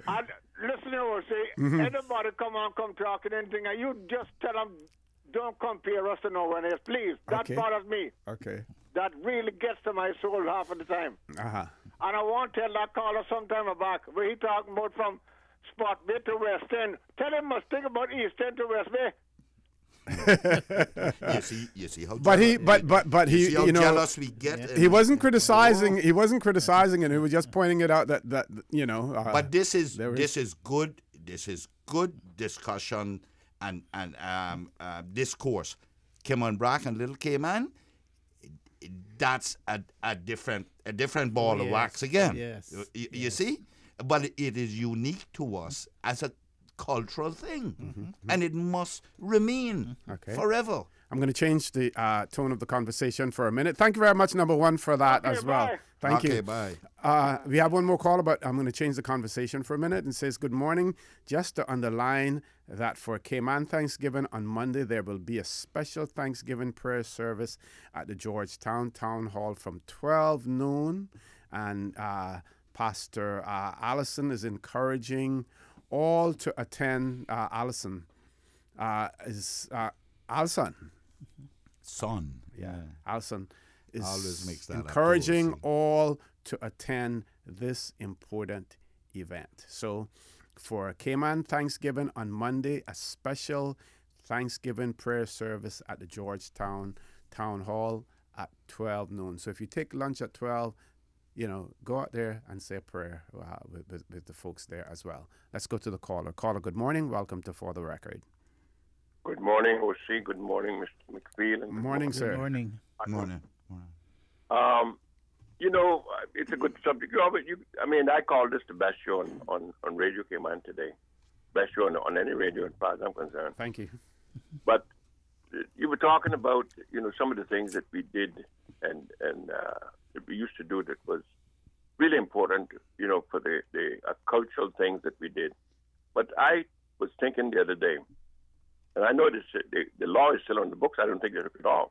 And listen here, see, anybody come talking anything, and you just tell them, don't compare us to no one else, please. That bothers me. Okay. That really gets to my soul half of the time. Uh-huh. And I won't tell that caller sometime back where he talking about from Spot Bay to West End. Tell him must think about East End to West Bay. you see how but he how you know jealous we get. He wasn't criticizing. He wasn't criticizing it. He was just pointing it out that you know. But this is good. This is good discussion and discourse. Cayman Brack and Little Cayman. That's a different ball of wax again. Yes. You see, but it is unique to us as a cultural thing, and it must remain forever. I'm going to change the tone of the conversation for a minute. Thank you very much, number one, for that as well. Bye. Thank you. Bye. We have one more caller, but I'm going to change the conversation for a minute and says, good morning. Just to underline that for Cayman Thanksgiving on Monday, there will be a special Thanksgiving prayer service at the Georgetown Town Hall from 12 noon. And Pastor Allison is encouraging all to attend. Allison is Alson. Son. Yeah. Alson is always makes that encouraging all to attend this important event. So for Cayman Thanksgiving on Monday, a special Thanksgiving prayer service at the Georgetown Town Hall at 12 noon. So if you take lunch at 12, you know, go out there and say a prayer with the folks there as well. Let's go to the caller. Caller, good morning. Welcome to For the Record. Good morning, O.C. Good morning, Mr. McPheel. Good morning, sir. Good morning. Morning. You know, it's a good subject. I mean, I call this the best show on Radio Cayman today. Best show on any radio as far as I'm concerned. Thank you. But you were talking about, you know, some of the things that we did and that we used to do that was really important, you know, for the cultural things that we did. But I was thinking the other day, and I know the law is still on the books. I don't think they took it off.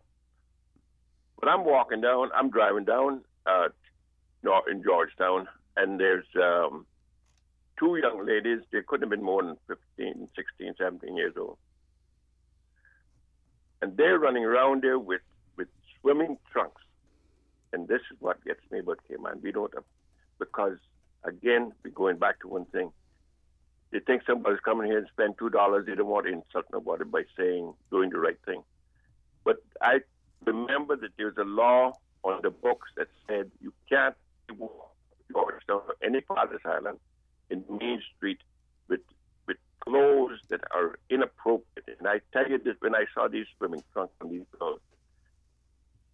But I'm driving down in Georgetown, and there's two young ladies. They couldn't have been more than 15, 16, 17 years old. And they're running around there with swimming trunks. And this is what gets me about Cayman. We don't, because, again, we're going back to one thing. They think somebody's coming here and spend $2. They don't want to insult nobody by doing the right thing. But I remember that there's a law on the books that said you can't walk Georgetown or any part of this island in Main Street with clothes that are inappropriate. And I tell you this, when I saw these swimming trunks on these girls,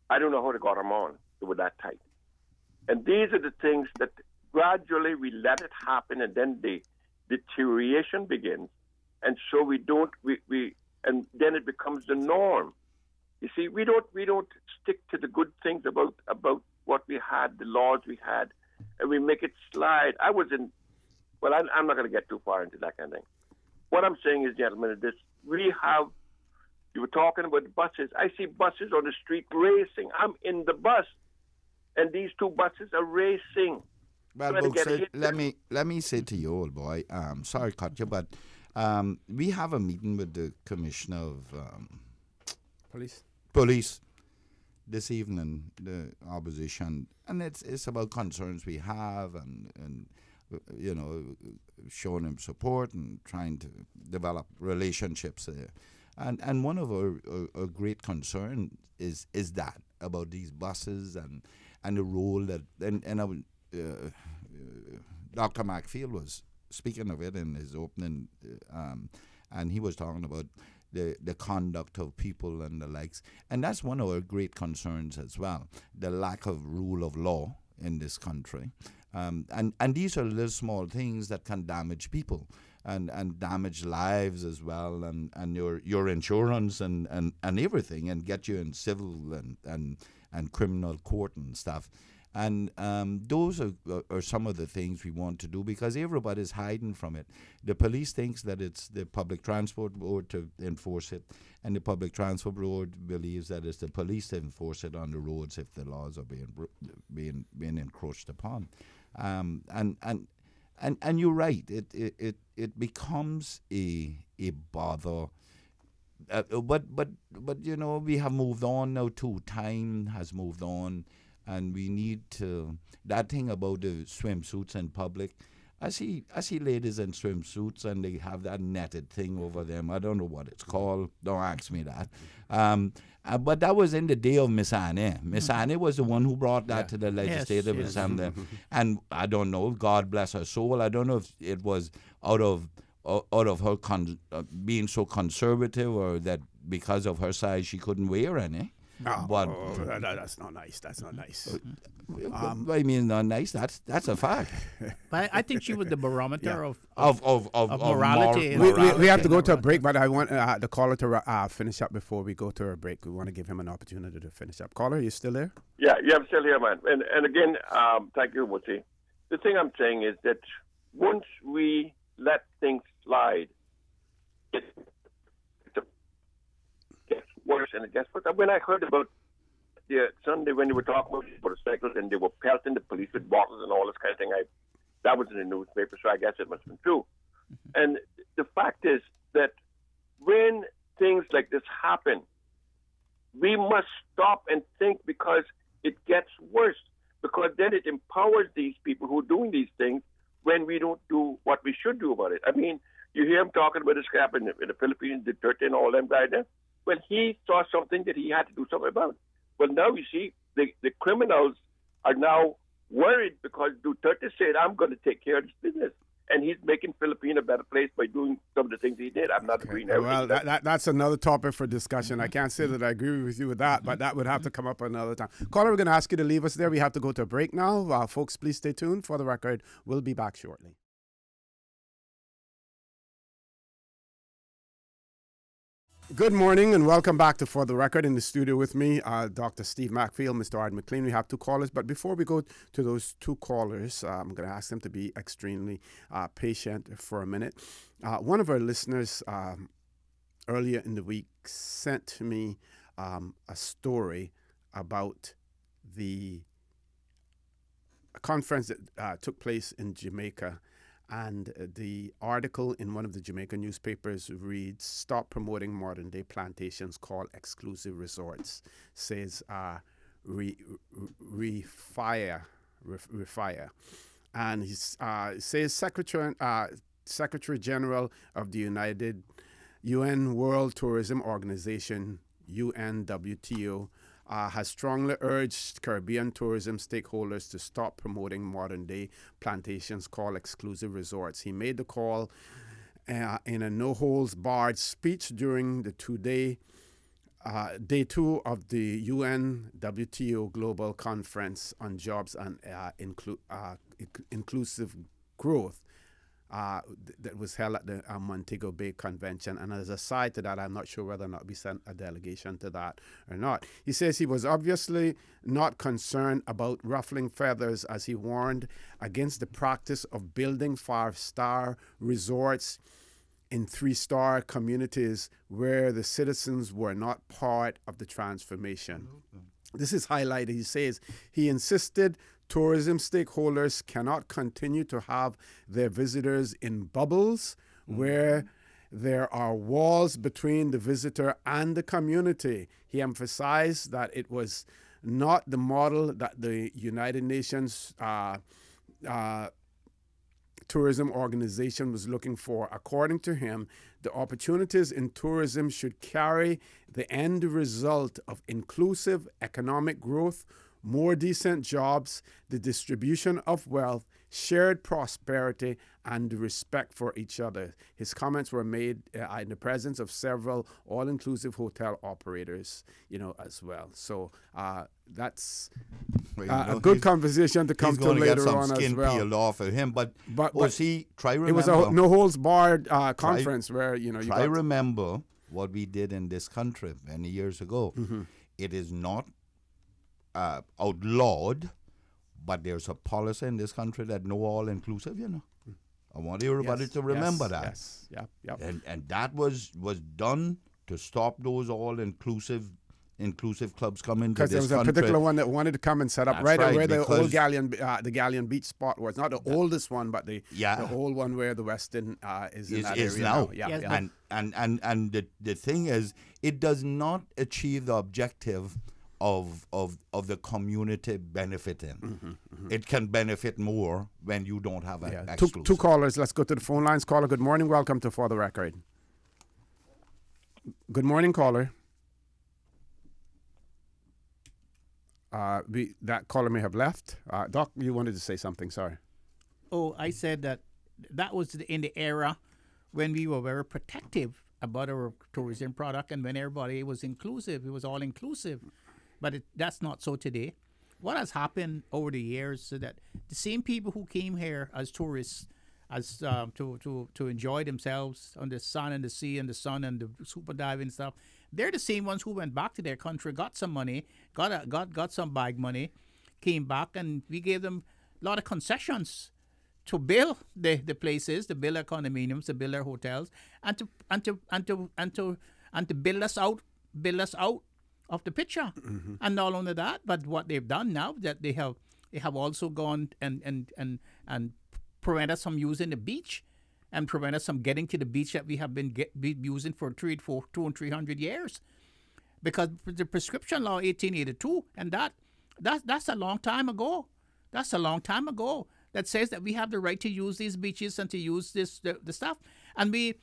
I don't know how they got them on. They were that tight. And these are the things that gradually we let it happen, and then the deterioration begins. And so we and then it becomes the norm. You see, we don't stick to the good things about what we had, the laws we had, and we make it slide. I'm not going to get too far into that kind of thing. What I'm saying is, gentlemen, is this: you were talking about buses. I see buses on the street racing. I'm in the bus, and these two buses are racing. Well, let me say to you, old boy, sorry to cut you, but we have a meeting with the Commissioner of Police this evening, the opposition, and it's about concerns we have and you know, showing him support and trying to develop relationships there. And one of our great concerns is that about these buses and the role that Dr. McPhail was speaking of it in his opening, and he was talking about the conduct of people and the likes. And that's one of our great concerns as well, the lack of rule of law in this country. And these are little small things that can damage people. and damage lives as well, and your insurance and everything, and get you in civil and criminal court and stuff. And those are some of the things we want to do, because everybody's hiding from it. The police thinks that it's the public transport board to enforce it, and the public transport board believes that it's the police to enforce it on the roads if the laws are being encroached upon. And you're right. It becomes a bother. But you know, we have moved on now too. Time has moved on, and we need to. That thing about the swimsuits in public, I see ladies in swimsuits and they have that netted thing over them. I don't know what it's called. Don't ask me that. But that was in the day of Miss Annie. Miss Annie was the one who brought that to the Legislative Assembly. And I don't know, God bless her soul, I don't know if it was out of her being so conservative, or that because of her size she couldn't wear any. But that's not nice. That's not nice. I mean, not nice. That's a fact. But I think she was the barometer of morality. We have to go to a break, but I want the caller to finish up before we go to a break. We want to give him an opportunity to finish up. Caller, are you still there? Yeah, I'm still here, man. And again, thank you, Woody. The thing I'm saying is that once we let things slide, it gets worse and it gets worse. When I heard about Sunday when they were talking about motorcycles and they were pelting the police with bottles and all this kind of thing, that was in the newspaper, so I guess it must have been true. And the fact is that when things like this happen, we must stop and think, because it gets worse, because then it empowers these people who are doing these things when we don't do what we should do about it. I mean, you hear him talking about this crap in the Philippines, Duterte and all them guys there. Well, he saw something that he had to do something about. Well, now you see, the criminals are now worried because Duterte said, I'm going to take care of this business. And he's making Philippines a better place by doing some of the things he did. I'm not agreeing. Well, that's another topic for discussion. I can't say that I agree with you with that, but that would have to come up another time. Caller, we're going to ask you to leave us there. We have to go to a break now. Folks, please stay tuned. For the record, we'll be back shortly. Good morning and welcome back to For the Record. In the studio with me, Dr. Steve Macfield, Mr. Art McLean. We have two callers, but before we go to those two callers, I'm going to ask them to be extremely patient for a minute. One of our listeners earlier in the week sent me a story about the conference that took place in Jamaica. And the article in one of the Jamaican newspapers reads, "Stop promoting modern-day plantations, call exclusive resorts," says Refire. And he says Secretary General of the UN World Tourism Organization, UNWTO, has strongly urged Caribbean tourism stakeholders to stop promoting modern-day plantations called exclusive resorts. He made the call in a no-holds-barred speech during the day two of the UNWTO Global Conference on Jobs and Inclusive Growth that was held at the Montego Bay Convention. And as a side to that, I'm not sure whether or not we sent a delegation to that or not. He says he was obviously not concerned about ruffling feathers, as he warned against the practice of building 5-star resorts in 3-star communities where the citizens were not part of the transformation. This is highlighted. He says he insisted tourism stakeholders cannot continue to have their visitors in bubbles where there are walls between the visitor and the community. He emphasized that it was not the model that the United Nations Tourism Organization was looking for. According to him, the opportunities in tourism should carry the end result of inclusive economic growth more decent jobs, the distribution of wealth, shared prosperity, and respect for each other. His comments were made in the presence of several all-inclusive hotel operators, as well. So that's a good conversation to come to later on as well. He's going to get some skin peeled off of him, but try remember. It was a no-holds-barred conference where, remember what we did in this country many years ago. Mm-hmm. It is not outlawed, but there's a policy in this country that no all-inclusive, I want everybody to remember that. Yes, yep. And that was done to stop those all-inclusive clubs coming to this country. Because there was a particular one that wanted to come and set up where the old Galleon Beach spot was. Not the oldest one, but the old one where the Westin is in that area now. Yeah. And the thing is, it does not achieve the objective of the community benefiting. Mm-hmm. It can benefit more when you don't have an exclusive. Two callers. Let's go to the phone lines. Caller, good morning. Welcome to For the Record. Good morning, caller. That caller may have left. Doc, you wanted to say something. Sorry. Oh, I said that was in the era when we were very protective about our tourism product, and when everybody was inclusive, it was all inclusive. But that's not so today. What has happened over the years so that the same people who came here as tourists, as to enjoy themselves on the sun and the sea and the sun and the scuba diving stuff, they're the same ones who went back to their country, got some money, got some bag money, came back, and we gave them a lot of concessions to build the places, to build their condominiums, to build their hotels, and to build us out of the picture. Mm-hmm. And not only that, but what they've done now, that they have also gone and prevent us from using the beach, and prevent us from getting to the beach that we have been using for 200 and 300 years, because the prescription law 1882, and that's a long time ago. That's a long time ago. That says that we have the right to use these beaches and to use the stuff, and the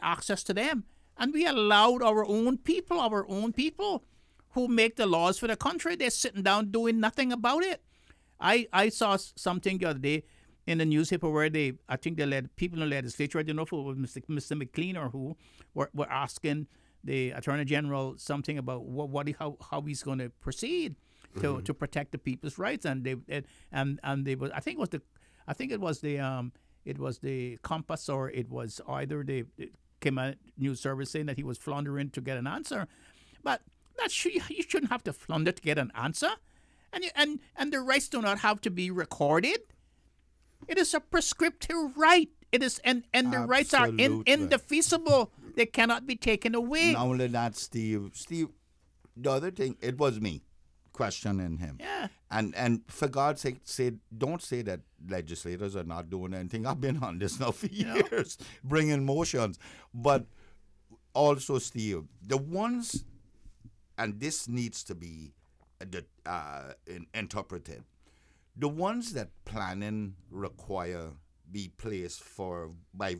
access to them. And we allowed our own people who make the laws for the country. They're sitting down doing nothing about it. I saw something the other day in the newspaper where I think they led people in the legislature, I don't know if it was Mr. McLean or who, were asking the Attorney General something about how he's going to proceed to protect the people's rights, and they was, I think it was the Compass, or it was either the Cayman News Service saying that he was floundering to get an answer, but you shouldn't have to flounder to get an answer, and the rights do not have to be recorded. It is a prescriptive right. It is, and the rights are indefeasible. They cannot be taken away. Not only that, Steve, the other thing, it was me questioning him. Yeah. And for God's sake, don't say that legislators are not doing anything. I've been on this now for years, bringing motions. But also, Steve, the ones, and this needs to be interpreted, the ones that planning require be placed for by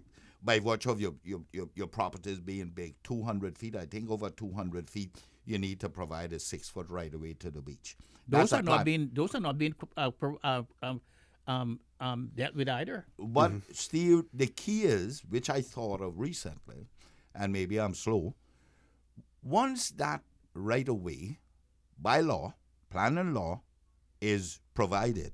virtue of your properties being big, 200 feet, I think over 200 feet, you need to provide a 6-foot right of way to the beach. Those are not being dealt with either. But Steve, the key is, which I thought of recently, and maybe I'm slow, once that right of way by law, planning law, is provided,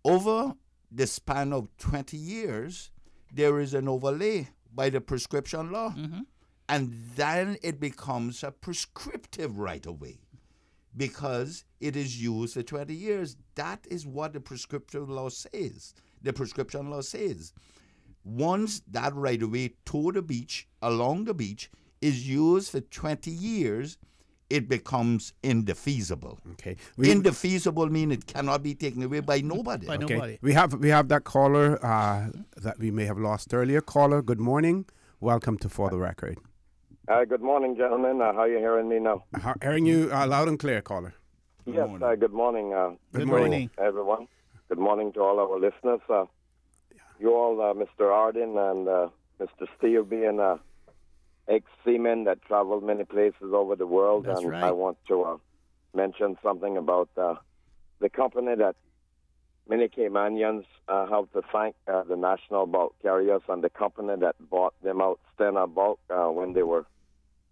over the span of 20 years, there is an overlay by the prescription law. Mm-hmm. And then it becomes a prescriptive right-of-way because it is used for 20 years. That is what the prescriptive law says. The prescription law says. Once that right-of-way to the beach, along the beach, is used for 20 years, it becomes indefeasible. Okay. Indefeasible means it cannot be taken away by nobody. Nobody. We have that caller that we may have lost earlier. Caller, good morning. Welcome to For the Record. Good morning, gentlemen. How are you hearing me now? Hearing you loud and clear, caller. Yes, good morning. Good morning, everyone. Good morning to all our listeners. You all, Mr. Arden and Mr. Steele, being ex-seamen that traveled many places over the world. That's and right. I want to mention something about the company that many Caymanians have to thank, the National Bulk Carriers, and the company that bought them out, Stena Bulk, when they were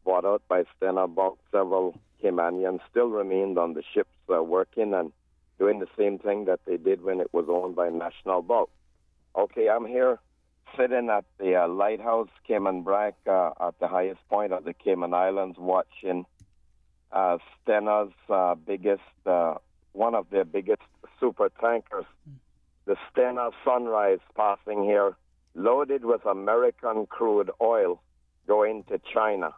bought out by Stena Bulk. Several Caymanians still remained on the ships working and doing the same thing that they did when it was owned by National Bulk. Okay, I'm here sitting at the lighthouse, Cayman Brac, at the highest point of the Cayman Islands, watching Stena's biggest, one of their biggest super tankers, the Stena Sunrise, passing here, loaded with American crude oil, going to China.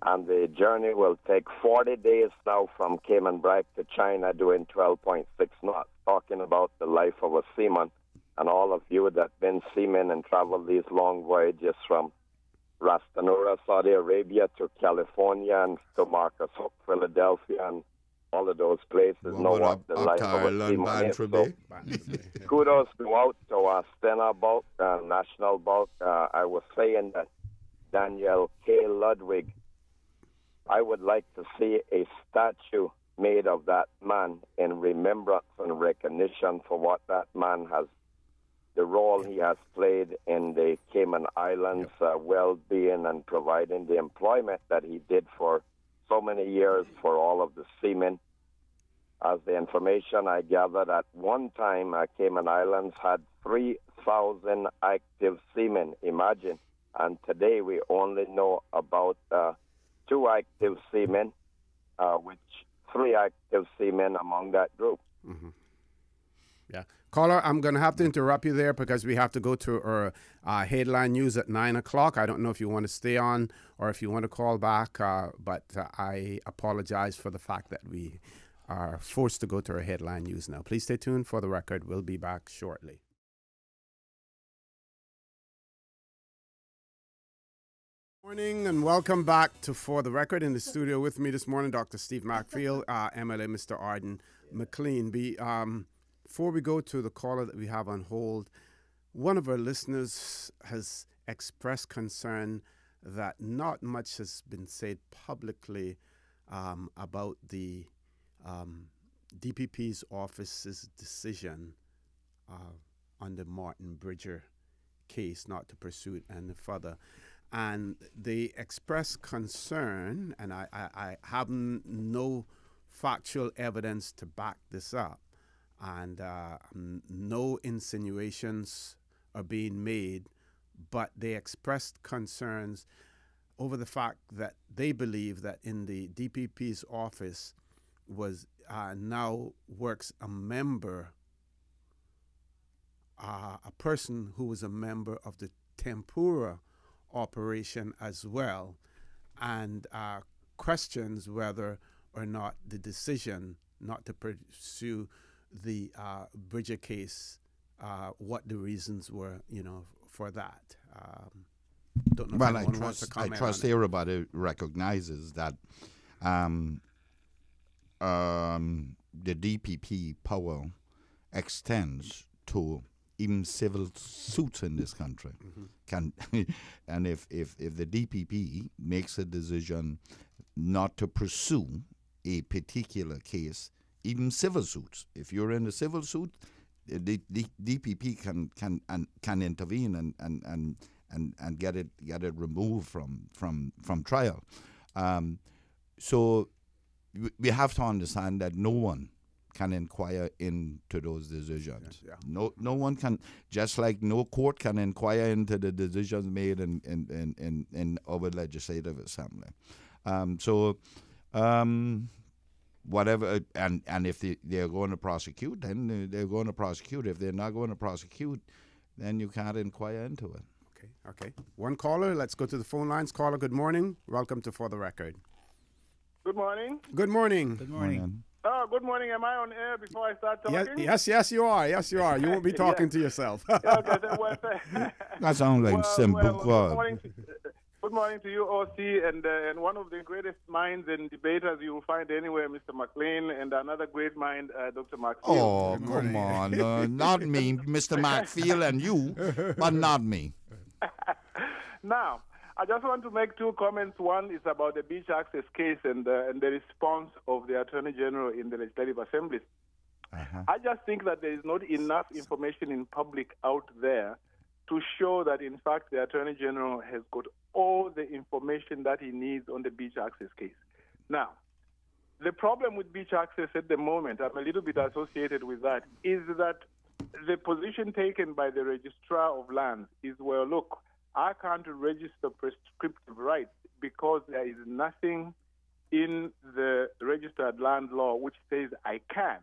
And the journey will take 40 days now from Cayman Brac to China, doing 12.6 knots, talking about the life of a seaman. And all of you that have been seamen and traveled these long voyages from Rastanura, Saudi Arabia, to California, and to Marcus Hook, Philadelphia, and all of those places know what the life of a seaman is. So, kudos go out to Stena Bulk, National Bulk. I was saying that Daniel K. Ludwig, I would like to see a statue made of that man in remembrance and recognition for what that man has, the role he has played in the Cayman Islands, well-being and providing the employment that he did for so many years for all of the seamen. As the information I gathered, at one time, Cayman Islands had 3,000 active seamen, imagine. And today we only know about 2 active seamen, which 3 active seamen among that group. Mm-hmm. Yeah. Caller, I'm going to have to interrupt you there because we have to go to our headline news at 9 o'clock. I don't know if you want to stay on or if you want to call back, but I apologize for the fact that we are forced to go to our headline news now. Please stay tuned for the record. We'll be back shortly. Morning and welcome back to For the Record. In the studio with me this morning, Dr. Steve Macfield, MLA Mr. Arden McLean. Before we go to the caller that we have on hold, one of our listeners has expressed concern that not much has been said publicly about the DPP's office's decision on the Martin Bridger case not to pursue it any further. And they express concern, and I have no factual evidence to back this up, and no insinuations are being made, but they expressed concerns over the fact that they believe that in the DPP's office was now works a member, a person who was a member of the Tempura operation as well, and questions whether or not the decision not to pursue the Bridger case, what the reasons were, for that. Don't know well, if anyone wants to comment. I trust everybody recognizes that the DPP power extends to even civil suits in this country. Mm-hmm. And if the DPP makes a decision not to pursue a particular case, even civil suits, if you're in a civil suit, the DPP can intervene and get it removed from trial. So we have to understand that no one can inquire into those decisions. Yeah. No one can, just like no court can inquire into the decisions made in our legislative assembly. Whatever, and if they're going to prosecute, then they're going to prosecute. If they're not going to prosecute, then you can't inquire into it. Okay. One caller. Let's go to the phone lines. Caller, good morning. Welcome to For the Record. Good morning. Good morning. Good morning. Oh, good morning. Am I on air before I start talking? Yes, you are. Yes, you are. You won't be talking to yourself. Okay, that sounds like simple. Good morning to you, OC, and one of the greatest minds and debaters you will find anywhere, Mr. McLean, and another great mind, Dr. Macfield. Oh, come on. Not me, Mr. Macfield and you, but not me. Now, I just want to make two comments. One is about the beach access case and the response of the Attorney General in the Legislative Assembly. I just think that there is not enough information in public out there to show that, in fact, the Attorney General has got all the information that he needs on the beach access case. Now, the problem with beach access at the moment, I'm a little bit associated with that, is that the position taken by the Registrar of Lands is, well, look, I can't register prescriptive rights because there is nothing in the registered land law which says I can.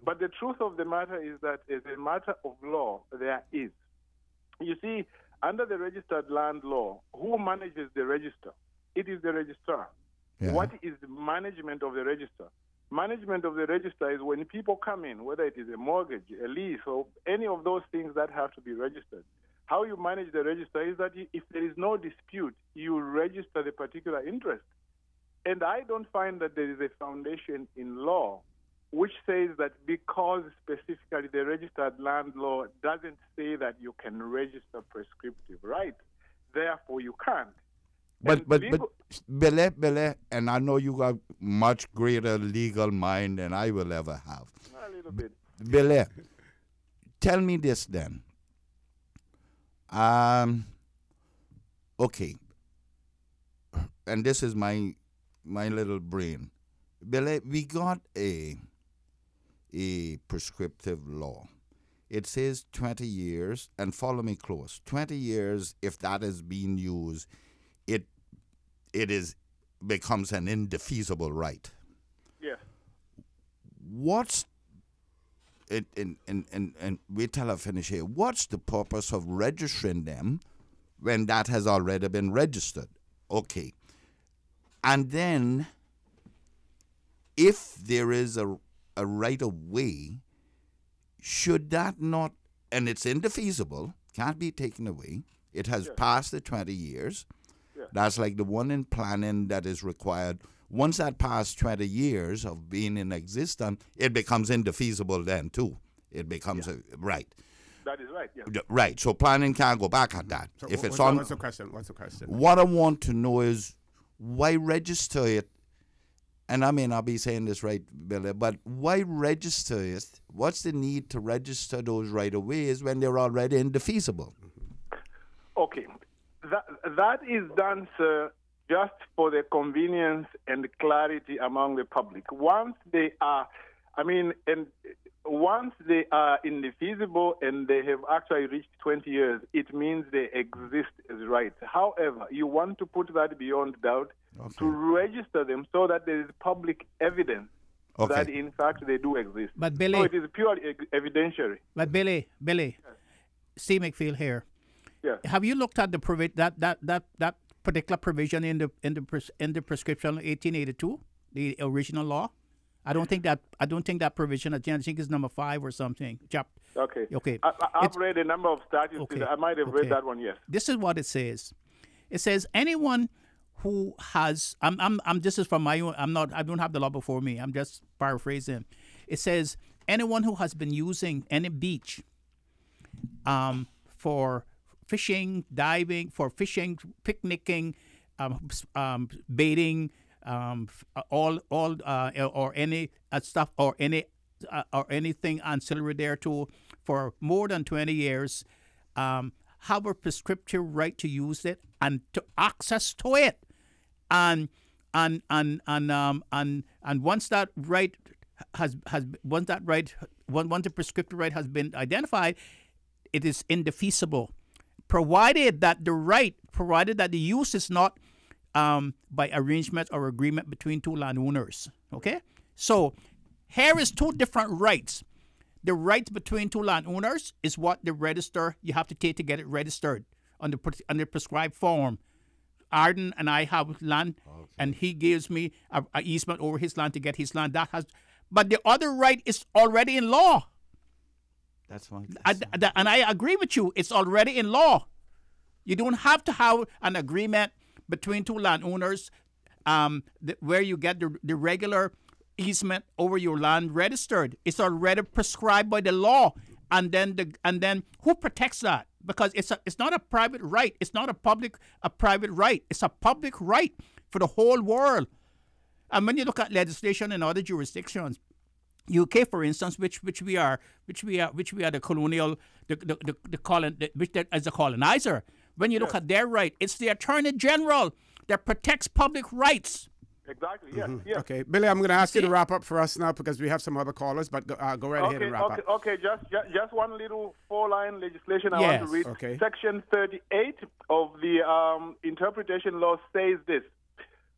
But the truth of the matter is that as a matter of law, there is. You see, under the registered land law, who manages the register? It is the registrar. Yeah. What is the management of the register? Management of the register is when people come in, whether it is a mortgage, a lease, or any of those things that have to be registered. How you manage the register is that if there is no dispute, you register the particular interest. And I don't find that there is a foundation in law which says that because specifically the registered land law doesn't say that you can register prescriptive rights, therefore you can't. But Bele, and I know you got much greater legal mind than I will ever have. A little bit. Bele, tell me this then. Okay. And this is my little brain. Bele, we got a prescriptive law. It says 20 years, and follow me close. 20 years, if that is being used, it becomes an indefeasible right. Yes. What's and wait till I finish here. What's the purpose of registering them when that has already been registered? Okay. And then if there is a right of way, should that not, and it's indefeasible, can't be taken away. It has passed the 20 years. That's like the one in planning that is required. Once that past 20 years of being in existence, it becomes indefeasible then too. It becomes a right. That is right, yeah. Right, so planning can't go back on that. So if it's what's the question? What's the question? What I want to know is why register it, and I may not be saying this right, Billy, but why register it? What's the need to register those right-of-ways when they're already indefeasible? Okay. That is done, sir, just for the convenience and clarity among the public. Once they are, once they are indefeasible and they have actually reached 20 years, it means they exist as rights. However, you want to put that beyond doubt to register them so that there is public evidence that, in fact, they do exist. But Billy, so it is purely evidentiary. But Billy, Steve McPhail here. Yeah. Have you looked at the that particular provision in the prescription 1882, the original law? I don't think that provision. I think it's number 5 or something. Okay. I've read a number of statutes. Okay. I might have read that one. Yes. This is what it says. It says anyone who has. This is from my own. I don't have the law before me. I'm just paraphrasing. It says anyone who has been using any beach, for fishing, diving, picnicking, baiting, or any stuff or anything ancillary thereto for more than 20 years, have a prescriptive right to use it and to access to it, and once that right once the prescriptive right has been identified, it is indefeasible, provided that the use is not by arrangement or agreement between two landowners. Okay? So here is two different rights. The right between two landowners is what the register you have to take to get it registered on the prescribed form. Arden and I have land, and he gives me a easement over his land to get his land. But the other right is already in law. That's fine. And I agree with you. It's already in law. You don't have to have an agreement between two landowners where you get the regular easement over your land registered. It's already prescribed by the law. And then who protects that? because it's not a private right. It's not a private right. It's a public right for the whole world. And when you look at legislation in other jurisdictions, UK, for instance, which we are the colonial, as a colonizer. When you look at their right, it's the Attorney General that protects public rights. Exactly. Yes. Yes. Okay, Billy, I'm going to ask you to wrap up for us now because we have some other callers. But go right ahead and wrap up. Okay. Just one little 4-line legislation I want to read. Okay. Section 38 of the interpretation law says this: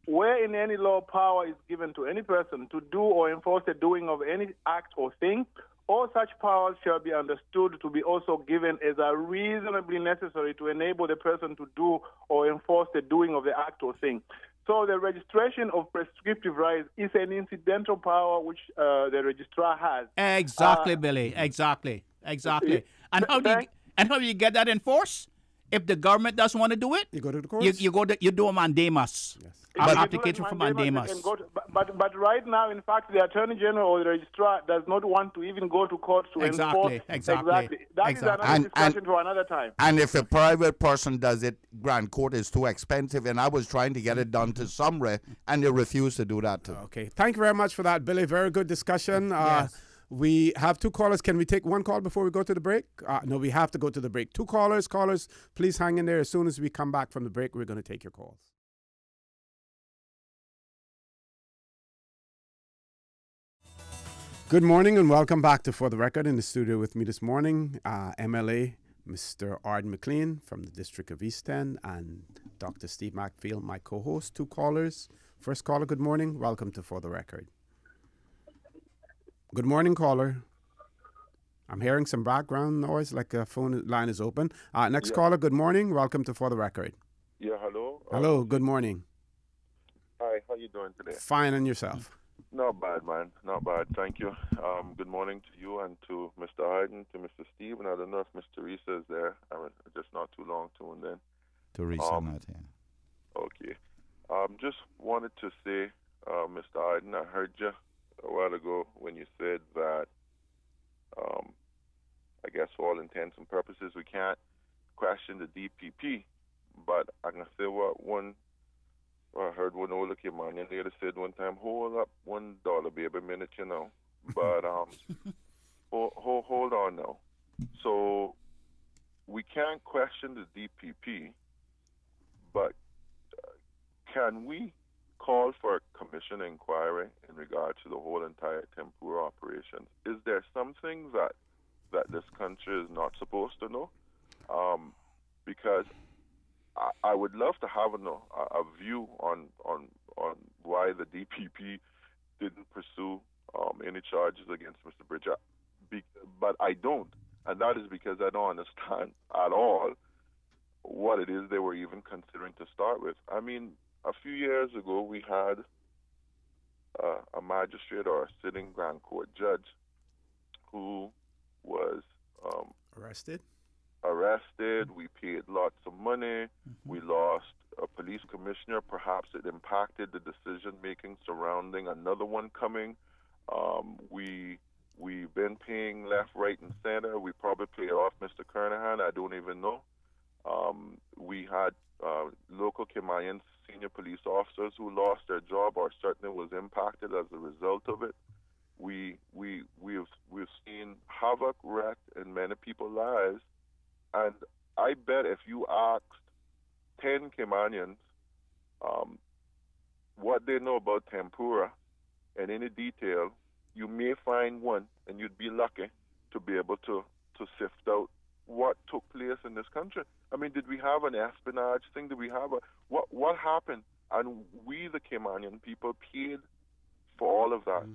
where in any law power is given to any person to do or enforce the doing of any act or thing, all such powers shall be understood to be also given as are reasonably necessary to enable the person to do or enforce the doing of the act or thing. So the registration of prescriptive rights is an incidental power which the registrar has. Exactly, Billy. Exactly. And how do you get that enforced? If the government doesn't want to do it, you go to the courts. You do a mandamus. Yes. Application for mandamus. But right now, in fact, the Attorney General or the registrar does not want to even go to court to enforce. Exactly. That is another discussion for another time. And if a private person does it, Grand Court is too expensive. And I was trying to get it done to somewhere, and they refused to do that too. Okay. Thank you very much for that, Billy. Very good discussion. Yes. We have 2 callers. Can we take 1 call before we go to the break? No, we have to go to the break. 2 callers. Callers, please hang in there. As soon as we come back from the break, we're going to take your calls. Good morning and welcome back to For the Record. In the studio with me this morning, MLA Mr. Arden McLean from the District of East End and Dr. Steve Macfield, my co-host. 2 callers. First caller, good morning. Welcome to For the Record. Good morning, caller. I'm hearing some background noise, like a phone line is open. Next caller, good morning. Welcome to For the Record. Yeah, hello. Hello, good morning. Hi, how you doing today? Fine, and yourself? Not bad, man. Not bad. Thank you. Good morning to you and to Mr. Arden, to Mr. Steve, and I don't know if Miss Teresa is there. I mean, just not too long tuned in. Teresa not here. Okay. Just wanted to say, Mr. Arden, I heard you a while ago when you said that, I guess for all intents and purposes, we can't question the DPP, but I can say I heard one older Caymanian lady said one time, hold up $1 baby minute, you know. But hold on now. So we can't question the DPP, but can we call for a commission inquiry in regard to the whole entire tempura operation? Is there something that this country is not supposed to know? Because I would love to have a view on why the DPP didn't pursue any charges against Mr. Bridger, but I don't, and that is because I don't understand at all what it is they were even considering to start with. I mean, a few years ago, we had a magistrate or a sitting Grand Court judge who was arrested. We paid lots of money. We lost a police commissioner. Perhaps it impacted the decision-making surrounding another one coming. We've been paying left, right, and center. We probably paid off Mr. Kernahan. I don't even know. We had local Cayman senior police officers who lost their job or certainly was impacted as a result of it. We've seen havoc wrecked in many people's lives, and I bet if you asked 10 Caymanians what they know about tempura in any detail, you may find one, and you'd be lucky to be able to sift out what took place in this country. I mean, did we have an espionage thing? Did we have what happened? And we, the Caymanian people, paid for all of that.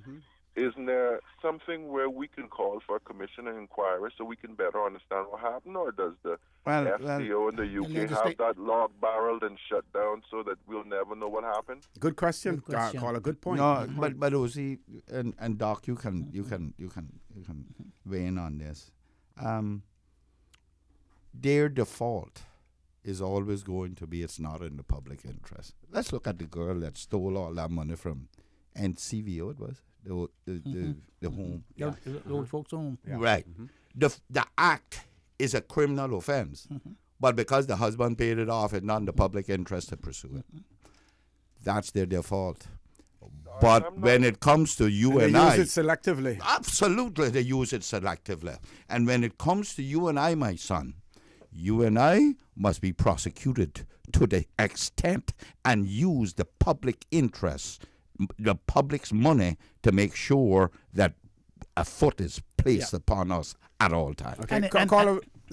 Isn't there something where we can call for a commission and inquiry so we can better understand what happened, or does the FCO in the UK have that log barreled and shut down so that we'll never know what happened? Good question. Call a good point. No, but Ozzy and Doc, you can weigh in on this. Their default is always going to be it's not in the public interest. Let's look at the girl that stole all that money from NCVO. It was the home, the old folks' home, right? The act is a criminal offense. But because the husband paid it off, it's not in the public interest to pursue it. That's their default. But when it comes to you and I... They use it selectively. Absolutely, they use it selectively. And when it comes to you and I, my son, you and I must be prosecuted to the extent and use the public interest, the public's money, to make sure that a foot is placed upon us at all times. Okay,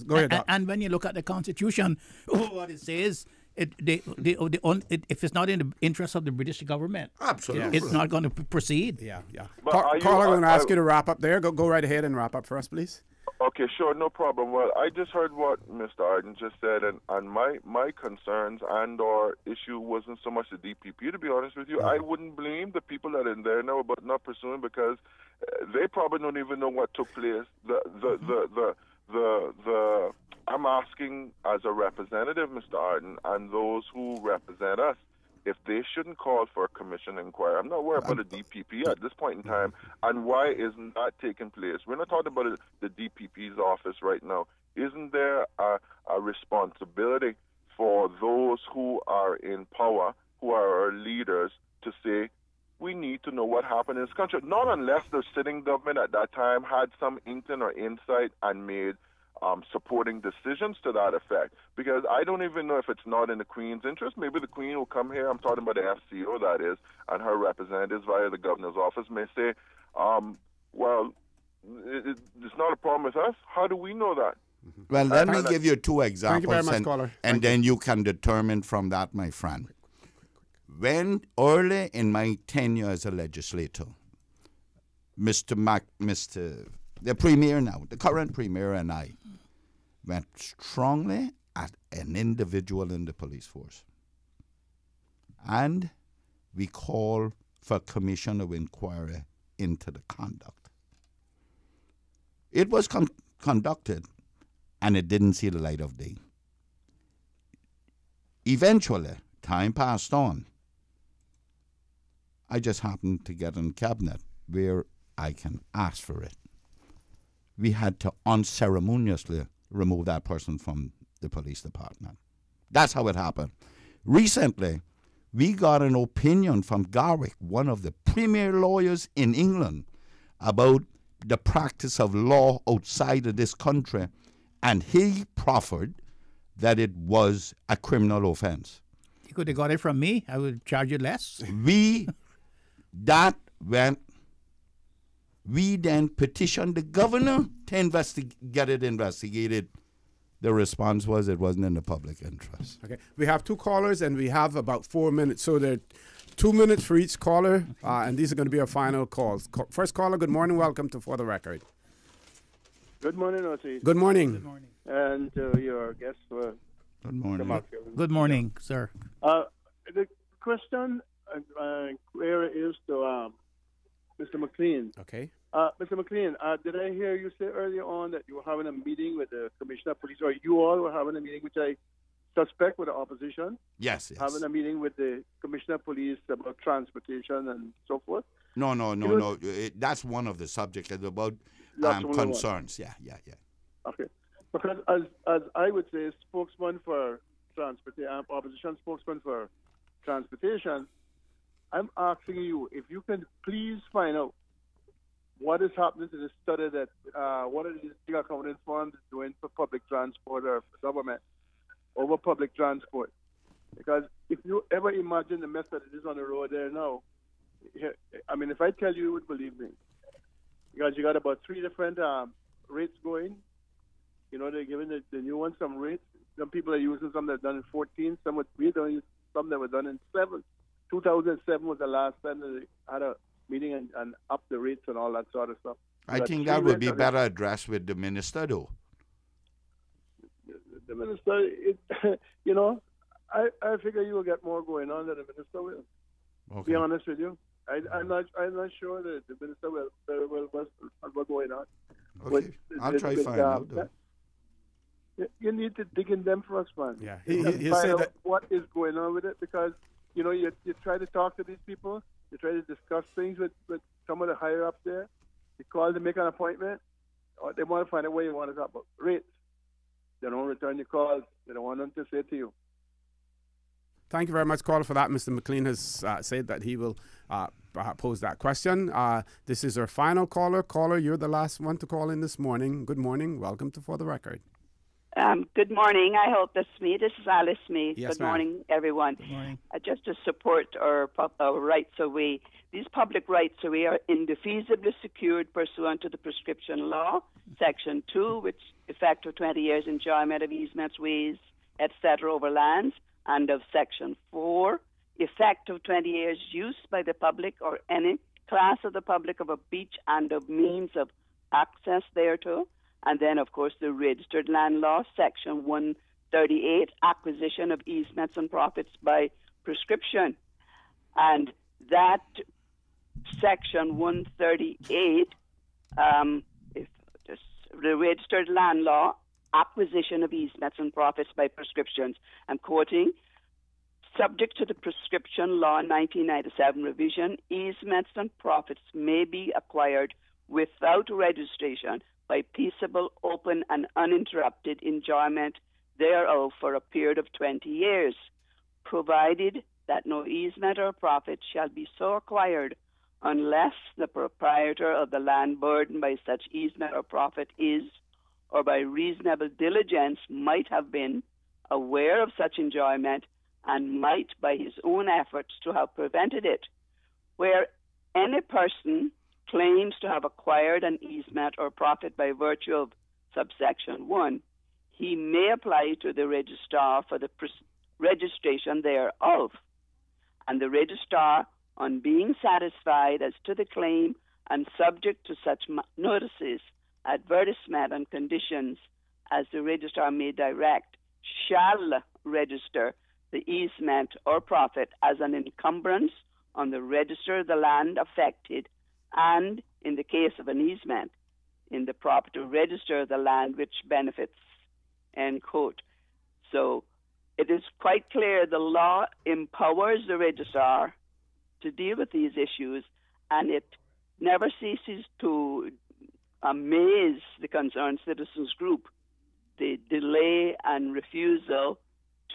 go ahead. And when you look at the Constitution, what it says, if it's not in the interest of the British government, absolutely, it's not going to proceed. Yeah. Caller, I'm going to ask you to wrap up there. Go right ahead and wrap up for us, please. Okay, sure, no problem. Well, I just heard what Mr. Arden just said, and my concerns and or issue wasn't so much the DPP, to be honest with you. I wouldn't blame the people that are in there now about not pursuing, because they probably don't even know what took place. I'm asking as a representative, Mr. Arden, and those who represent us, if they shouldn't call for a commission inquiry. I'm not worried about the DPP at this point in time, and why isn't that taking place? We're not talking about the DPP's office right now. Isn't there a responsibility for those who are in power, who are our leaders, to say, we need to know what happened in this country? Not unless the sitting government at that time had some inkling or insight and made supporting decisions to that effect, because I don't even know if it's not in the Queen's interest. Maybe the Queen will come here, I'm talking about the FCO, that is, and her representatives via the governor's office may say, well, it's not a problem with us. How do we know that? Well, let me give you two examples, Thank you very much, caller. And then you can determine from that, my friend. When early in my tenure as a legislator, the Premier now, the current Premier, and I went strongly at an individual in the police force. And we called for a commission of inquiry into the conduct. It was conducted, and it didn't see the light of day. Eventually, time passed on. I just happened to get in cabinet where I can ask for it. We had to unceremoniously remove that person from the police department. That's how it happened. Recently, we got an opinion from Garrick, one of the premier lawyers in England, about the practice of law outside of this country, and he proffered that it was a criminal offense. You could have got it from me. I would charge you less. We then petitioned the governor to get it investigated. The response was it wasn't in the public interest. Okay, we have two callers and we have about 4 minutes, so there are 2 minutes for each caller, and these are going to be our final calls. First caller, good morning, welcome to For the Record. Good morning, Otis. Good morning. Good morning. And your guests. Good morning. Good morning, sir. The question where is to Mr. McLean. Okay. Mr. McLean, did I hear you say earlier on that you were having a meeting with the Commissioner of Police, or you all were having a meeting, which I suspect with the opposition? Yes. Having a meeting with the Commissioner of Police about transportation and so forth? No. That's one of the subjects. It's about concerns. Yeah. Okay. Because as I would say, spokesman for transportation, opposition spokesman for transportation, I'm asking you if you can please find out what is happening to the study that one of these big accounting firms is doing for public transport or for government over public transport. Because if you ever imagine the mess that it is on the road there now, I mean, if I tell you, you would believe me. Because you got about 3 different rates going. You know, they're giving the new ones some rates. Some people are using some that are done in 14, some with 3, some that were done in 7. 2007 was the last time that they had a meeting and up the rates and all that sort of stuff. I think that would be better addressed with the minister, though. The minister, you know, I figure you will get more going on than the minister will. Okay. To be honest with you, I'm not sure that the minister will very well what's going on. Okay, I'll try to find out. You need to dig in them first, man. Yeah, he find out what is going on with it, because you know you try to talk to these people, you try to discuss things with some of the higher ups there. You call to make an appointment, or they want to find out where you want to talk about rates. they don't return your calls. They don't want them to say to you. Thank you very much, caller, for that. Mr. McLean has said that he will pose that question. This is our final caller. Caller, you're the last one to call in this morning. Good morning. Welcome to For the Record. Good morning. I hope that's me. This is Alice Smith. Yes, Good morning, everyone. Good morning. Just to support our rights away. These public rights away are indefeasibly secured pursuant to the prescription law, Section 2, which effective 20 years enjoyment of easements, ways, etc. over lands, and of Section 4, effective 20 years use by the public or any class of the public of a beach and of means of access thereto. And then, of course, the registered land law, Section 138, acquisition of easements and profits by prescription. And that Section 138, the registered land law, acquisition of easements and profits by prescriptions. I'm quoting, subject to the prescription law 1997 revision, easements and profits may be acquired without registration by peaceable, open, and uninterrupted enjoyment thereof for a period of 20 years, provided that no easement or profit shall be so acquired unless the proprietor of the land burdened by such easement or profit is, or by reasonable diligence might have been, aware of such enjoyment and might, by his own efforts, to have prevented it. Where any person claims to have acquired an easement or profit by virtue of subsection 1, he may apply to the registrar for the registration thereof, and the registrar, on being satisfied as to the claim and subject to such notices, advertisement, and conditions as the registrar may direct, shall register the easement or profit as an encumbrance on the register of the land affected, and, in the case of an easement, in the property register of the land which benefits, end quote. So it is quite clear the law empowers the registrar to deal with these issues, and it never ceases to amaze the concerned citizens group, the delay and refusal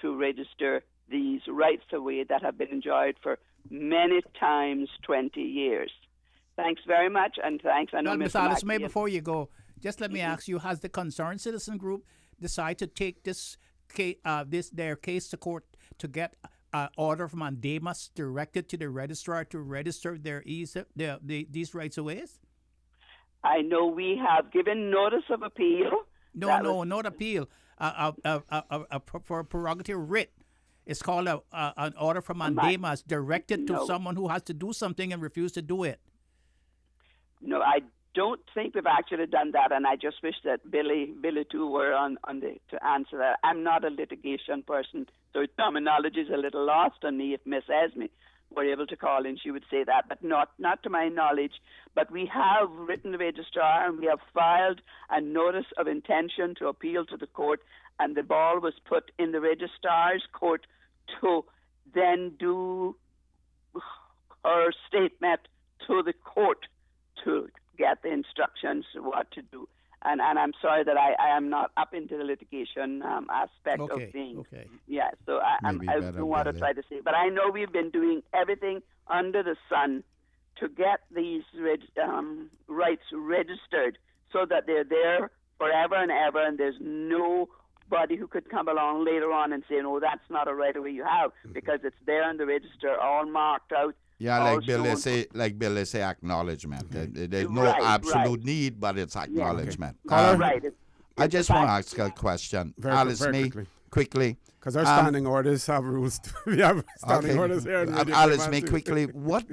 to register these rights away that have been enjoyed for many times 20 years. Thanks very much, and thanks. I know, Well, Ms. Mr. Alice, Mackey, before you go, just let me ask you, has the concerned citizen group decided to take their case to court to get order from mandamus directed to the registrar to register these rights away? I know we have given notice of appeal. No, not appeal. For prerogative writ. It's called an order from mandamus directed to someone who has to do something and refuse to do it. No, I don't think we've actually done that, and I just wish that Billy too were on to answer that. I'm not a litigation person, so terminology is a little lost on me. If Miss Esme were able to call in, she would say that, but not to my knowledge. But we have written the registrar, and we have filed a notice of intention to appeal to the court, and the ball was put in the registrar's court to then do her statement to the court to get the instructions what to do. And I'm sorry that I am not up into the litigation aspect of things. Okay. Yeah, so I don't want to try to say. But I know we've been doing everything under the sun to get these rights registered so that they're there forever and ever, and there's nobody who could come along later on and say, no, that's not a right away you have, because it's there in the register, all marked out. Yeah, like Billy say, acknowledgement. There's no absolute need, but it's acknowledgement. Right. I just want to ask a question. Alice, me quickly. Because our standing orders have rules. We have standing orders here. Alice, me quickly. What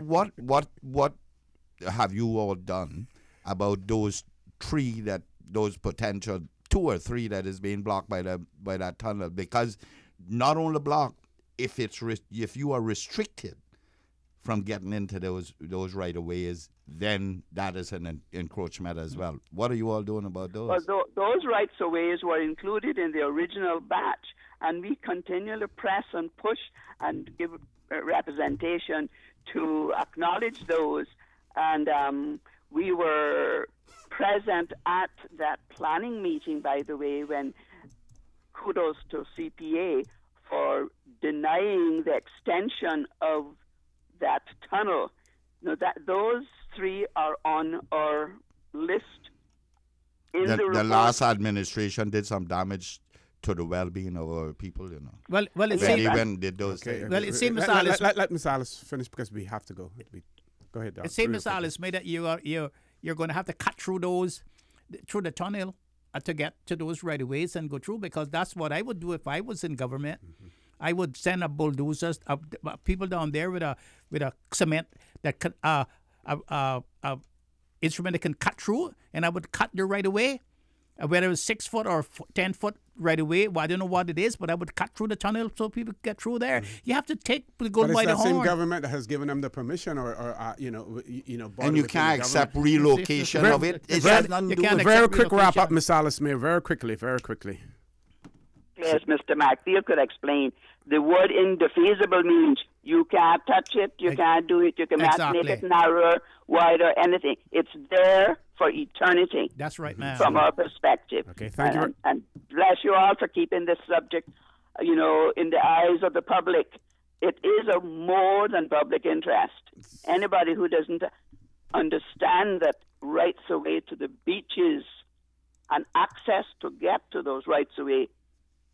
have you all done about those potential 2 or 3 that is being blocked by that tunnel? Because not only blocked, if you are restricted from getting into those right-of-ways, then that is an encroachment as well. What are you all doing about those? Well, those rights-of-ways were included in the original batch, and we continually press and push and give representation to acknowledge those. And we were present at that planning meeting, by the way, when kudos to CPA for denying the extension of that tunnel. That those three are on our list. The last administration did some damage to the well-being of our people, Well, it seems did those things. Well, it seems let Ms. Alice finish because we have to go. Go ahead, Doc. It seems, Ms. Alice, made that you're going to have to cut through the tunnel to get to those right-of-ways and go through, because that's what I would do if I was in government. Mm-hmm. I would send up bulldozers, people down there with a cement that can instrument that can cut through, and I would cut the right-of-way. Whether it's 6 foot or 10 foot right away, well, I don't know what it is, but I would cut through the tunnel so people get through there. You have to go by the horn. Same government that has given them the permission, or and you can't accept relocation of it. Very quick wrap up, Miss Alice May. Very quickly. Yes, Mr. McField could explain. The word indefeasible means you can't touch it, you can't do it, you cannot make it narrower, wider, anything. It's there for eternity. That's right, ma'am. From our perspective. Okay, thank you. And bless you all for keeping this subject, in the eyes of the public. It is of more than public interest. Anybody who doesn't understand that rights away to the beaches and access to get to those rights away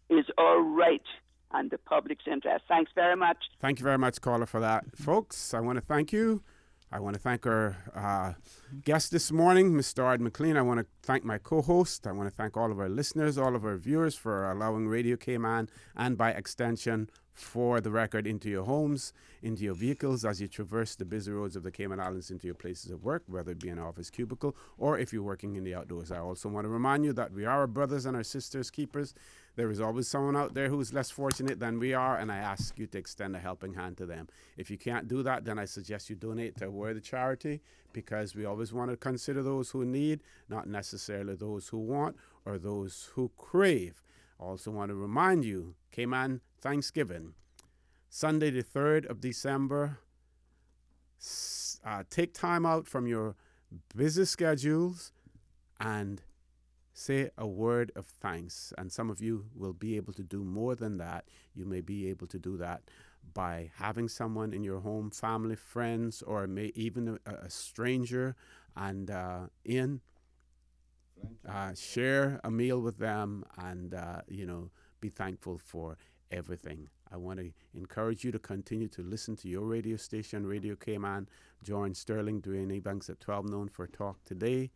is our right and the public's interest. Thanks very much. Thank you very much, caller, for that. Folks, I want to thank you. I want to thank our guest this morning, Mr. Ard McLean. I want to thank my co-host. I want to thank all of our listeners, all of our viewers for allowing Radio Cayman, and by extension for the record, into your homes, into your vehicles as you traverse the busy roads of the Cayman Islands into your places of work, whether it be an office cubicle or if you're working in the outdoors. I also want to remind you that we are our brothers and our sisters keepers. There is always someone out there who is less fortunate than we are, and I ask you to extend a helping hand to them. If you can't do that, then I suggest you donate to a worthy charity, because we always want to consider those who need, not necessarily those who want or those who crave. I also want to remind you, Cayman Thanksgiving, Sunday the 3rd of December. Take time out from your busy schedules and say a word of thanks. And some of you will be able to do more than that. You may be able to do that by having someone in your home, family, friends, or even a stranger, and share a meal with them, and be thankful for everything. I want to encourage you to continue to listen to your radio station, Radio Cayman. Join Sterling, Dwayne Ebanks at 12 noon for Talk Today.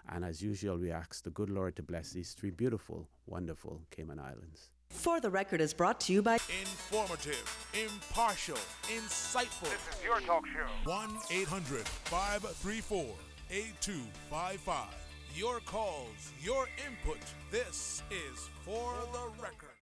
And as usual, we ask the good Lord to bless these three beautiful, wonderful Cayman Islands. For the Record is brought to you by informative, impartial, insightful. This is your talk show. 1-800-534-8255. Your calls, your input. This is For the Record.